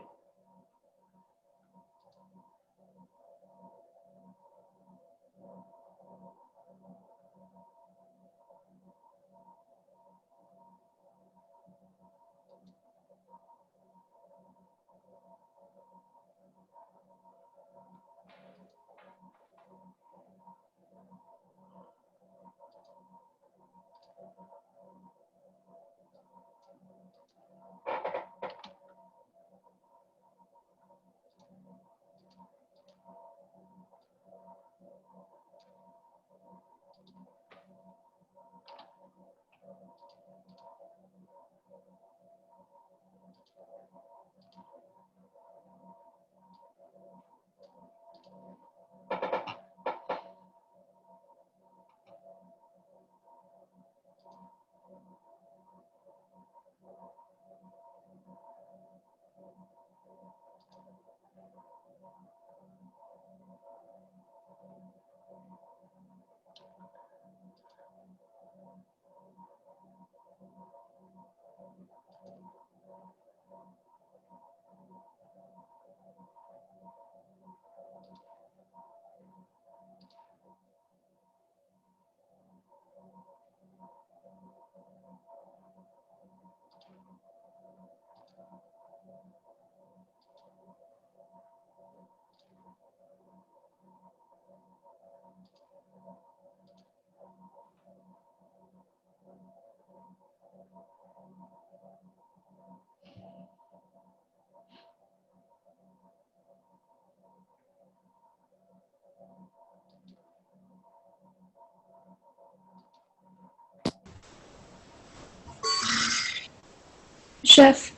Chef,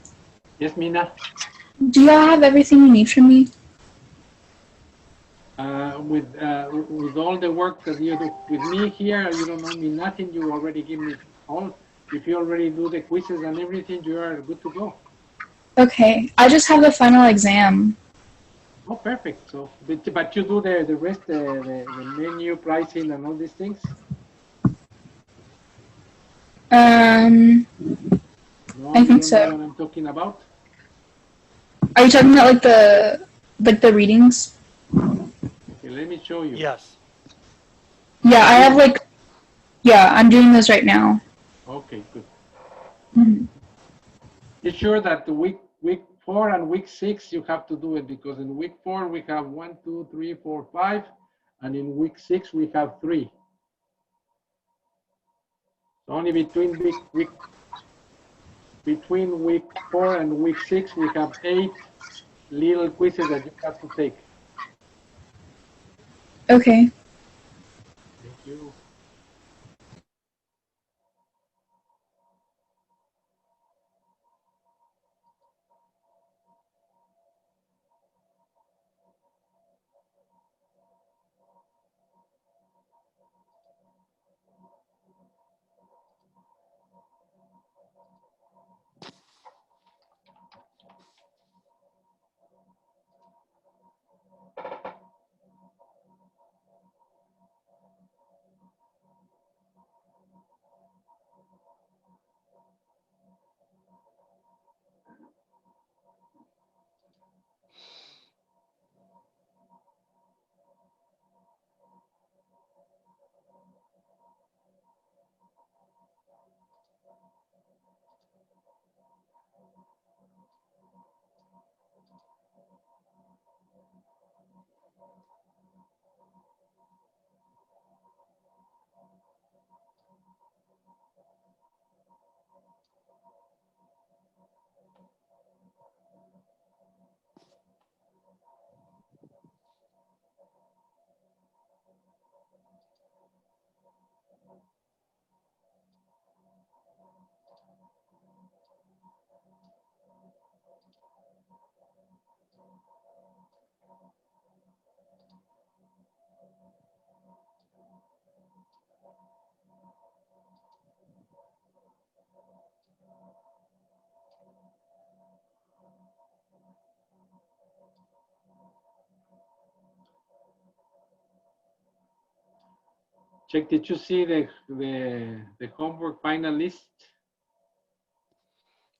Yes, Mina. do y'all have everything you need from me? with all the work that you do with me here, you don't know me nothing. You already give me all. If you already do the quizzes and everything, you are good to go. Okay, I just have the final exam. Oh, perfect. So, but you do the rest, the menu, pricing, and all these things. I You think don't so. know what I'm talking about? Are you talking about like the readings? Okay, let me show you. Yes. Yeah, I have yeah, I'm doing those right now. Okay, good. Mhm. Be sure that the week 4 and week 6 you have to do it, because in week 4 we have 1, 2, 3, 4, 5, and in week 6 we have 3. So only between week 4 and week 6 we have 8 little quizzes that you have to take. Okay. Thank you. Check, did you see the homework final list?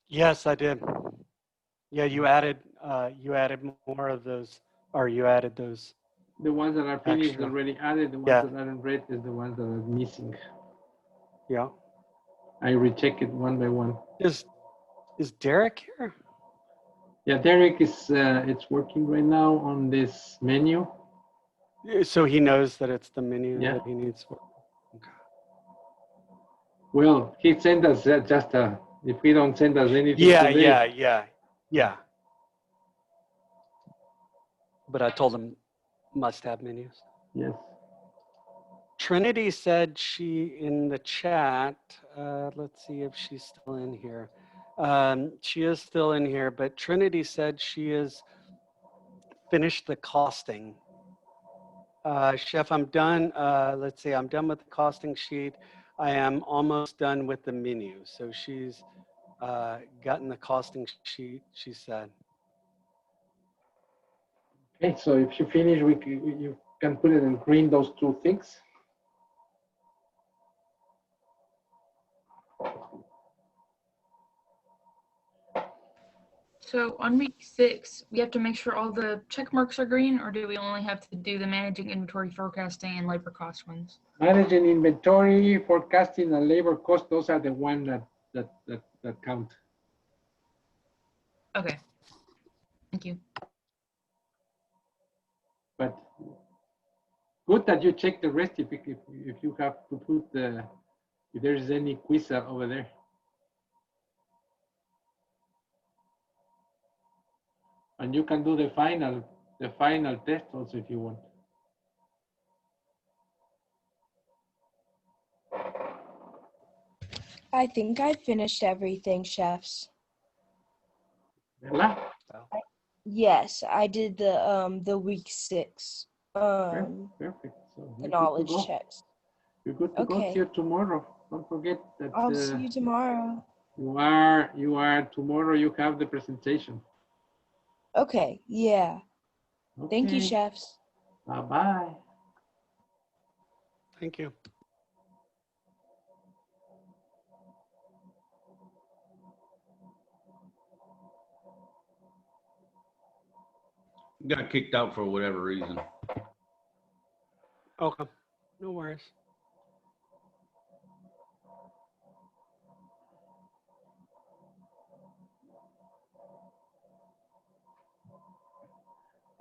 Yes, I did. Yeah, you added more of those, or you added those. The ones that are finished Extra. already added, the ones Yeah. that aren't read is the ones that are missing. Yeah. I recheck it one by one. Is Derek here? Yeah, Derek is it's working right now on this menu. So he knows that it's the menu Yeah. that he needs for. Well, he sent us just if he don't send us anything Yeah, today. yeah. But I told him must have menus. Yes. Trinity said she in the chat. Let's see if she's still in here. She is still in here, but Trinity said she is finished the costing. Chef, I'm done. Let's see, I'm done with the costing sheet. I am almost done with the menu. So she's gotten the costing sheet, she said. Okay, so if you finish, you can put it in green, those two things. So on week 6, we have to make sure all the check marks are green, or do we only have to do the managing inventory forecasting and labor cost ones? Managing inventory, forecasting, and labor cost, those are the ones that count. Okay. Thank you. But good that you check the rest if you have to put if there's any quiz over there. And you can do the final test also if you want. I think I finished everything, chefs. Bella? Yes, I did the week 6. Perfect. So the you're good to knowledge go. checks. You're good to go. See Okay. you tomorrow. Don't forget that I'll see you tomorrow. you are tomorrow. You have the presentation. Okay, yeah. Thank you, Okay. chefs. Bye-bye. Thank you. Got kicked out for whatever reason. Okay. No worries.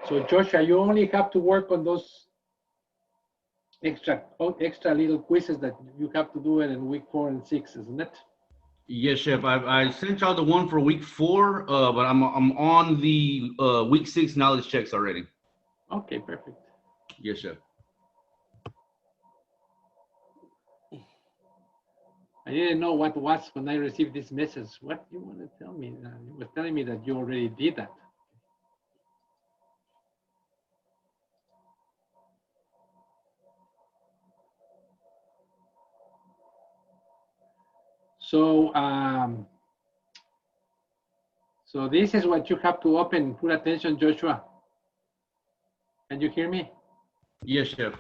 So Joshua, you only have to work on those extra little quizzes that you have to do it in week 4 and 6, isn't it? Yes, Chef. I sent y'all the one for week 4, but I'm on the week 6 knowledge checks already. Okay, perfect. Yes, Chef. I didn't know what was when I received this message. What do you want to tell me? It was telling me that you already did that. So, so this is what you have to open. Put attention, Joshua. Can you hear me? Yes, Chef.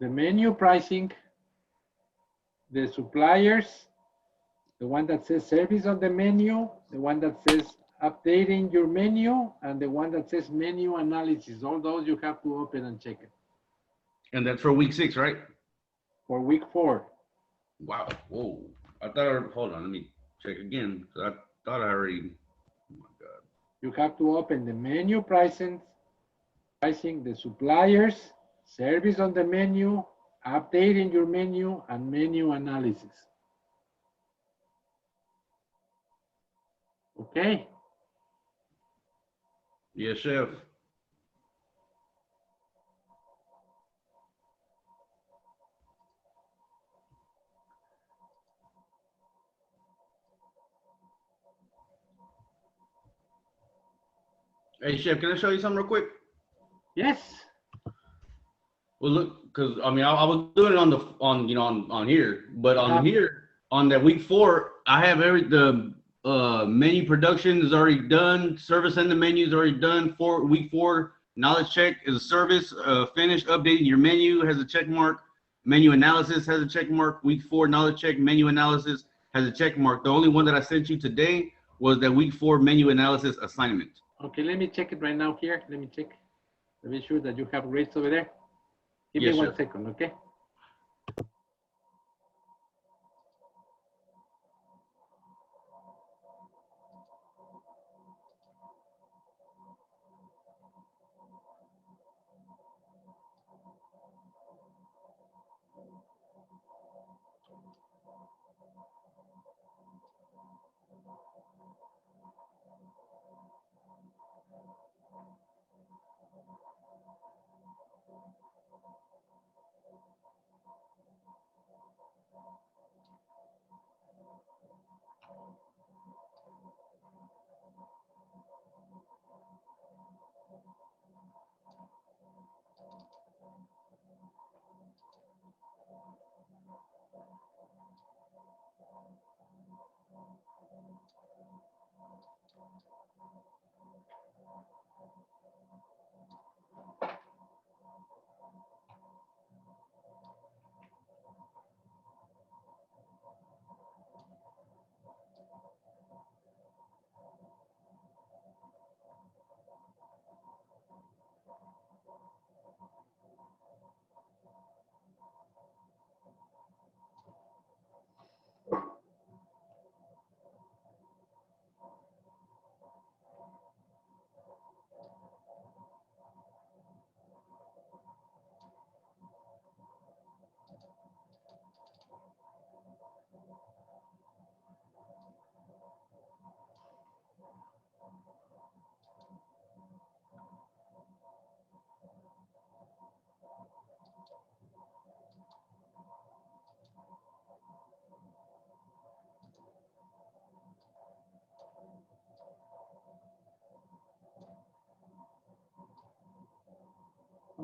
The menu pricing, the suppliers, the one that says service on the menu, the one that says updating your menu, and the one that says menu analysis. All those you have to open and check it. And that's for week 6, right? For week 4. Wow. Whoa. I thought. Hold on. Let me check again. 'Cause I thought I already. Oh my God. You have to open the menu pricing, the suppliers, service on the menu, updating your menu, and menu analysis. Okay. Yes, Chef. Hey, Chef, can I show you something real quick? Yes. Well, look, because I mean, I was doing it on here, but on here on that week 4, I have the menu production is already done, service and the menu is already done. For week 4, knowledge check is a service, finished. Updating your menu has a check mark. Menu analysis has a check mark. Week 4 knowledge check, menu analysis has a check mark. The only one that I sent you today was that week 4 menu analysis assignment. Okay, let me check it right now here. Let me check. To be sure that you have grades over there. Give Yes, me one sir. second, okay?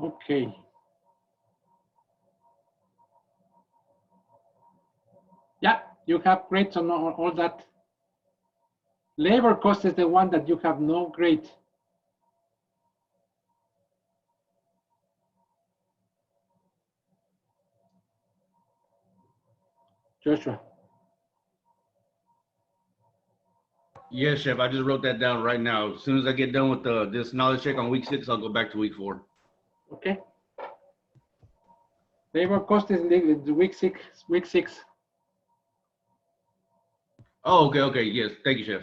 Okay. Yeah, you have grades on all that. Labor cost is the one that you have no grade. Joshua. Yes, Chef. I just wrote that down right now. As soon as I get done with this knowledge check on week 6, I'll go back to week 4. Okay. Labor cost is week 6. Week 6. Oh, okay, okay. Yes. Thank you, Chef.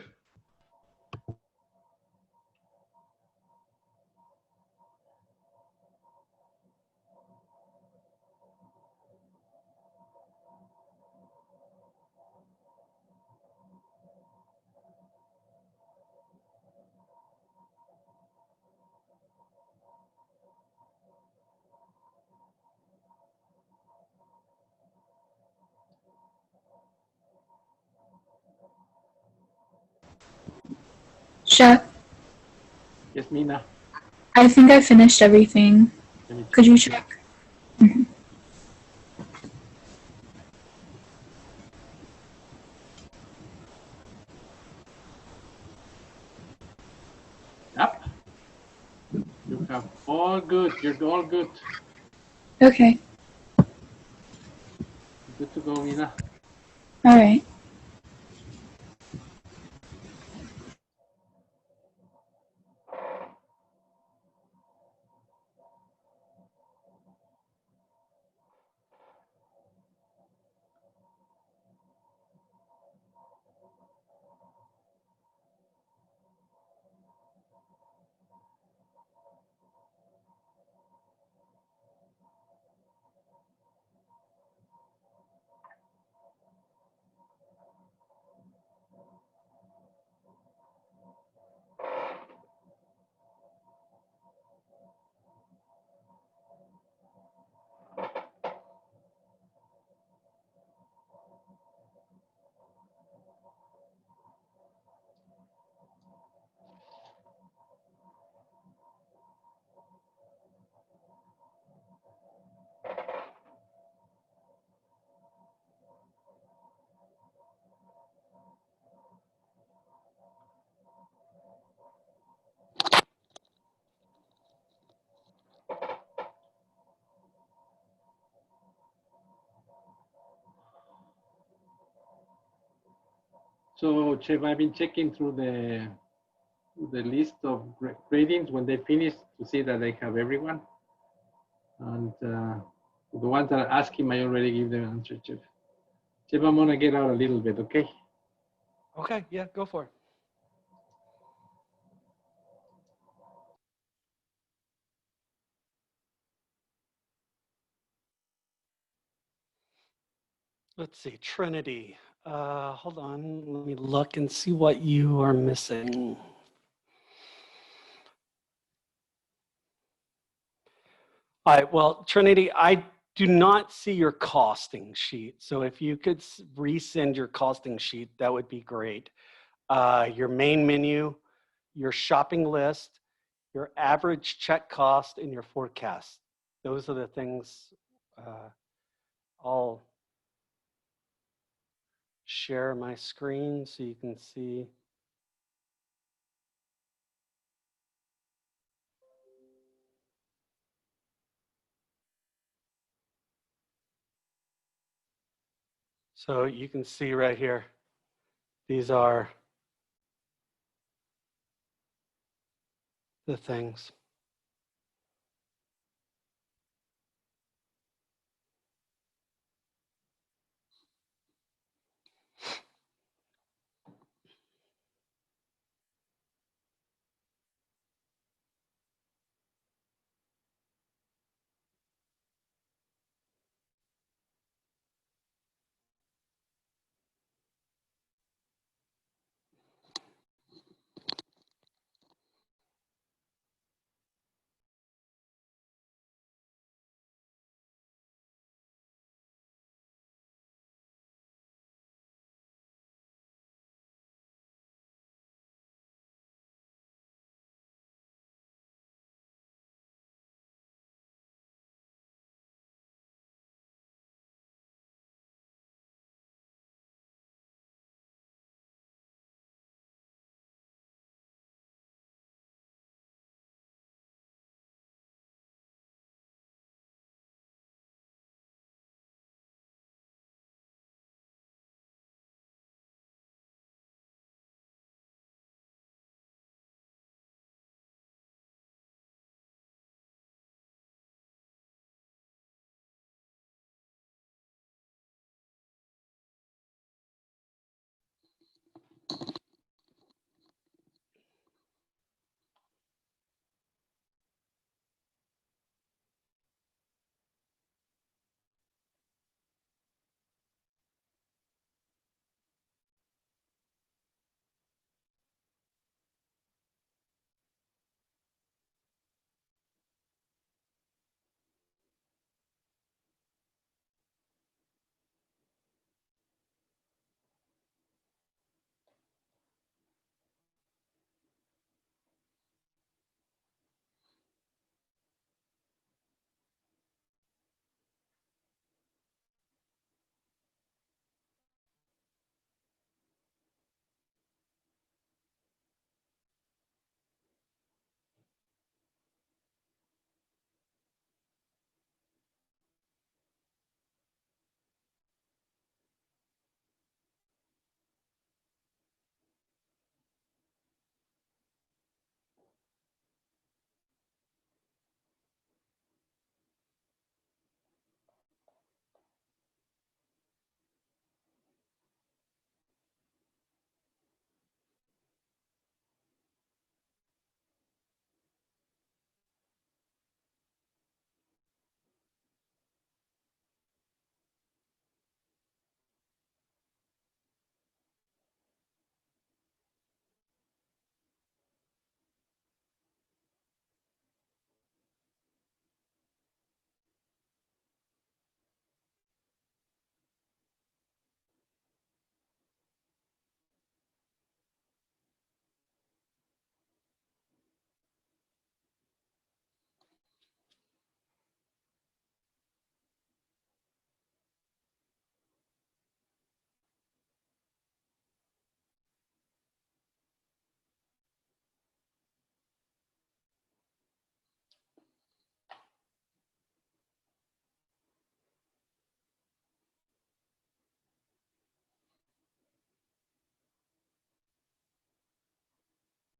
Chef, Yes, Mina. I think I finished everything. Let me Could you check? Mhm. Yep. You have all good. You're all good. Okay. Good to go, Mina. All right. So, Chef, I've been checking through the list of gradings when they finish to see that they have everyone. And the ones that are asking, I already give them an answer, Chef. Chef, I'm gonna get out a little bit, okay? Okay, yeah, go for it. Let's see, Trinity. Hold on, let me look and see what you are missing. All right, well, Trinity, I do not see your costing sheet. So if you could resend your costing sheet, that would be great. Your main menu, your shopping list, your average check cost, and your forecast. Those are the things I'll share my screen so you can see. So you can see right here, these are the things.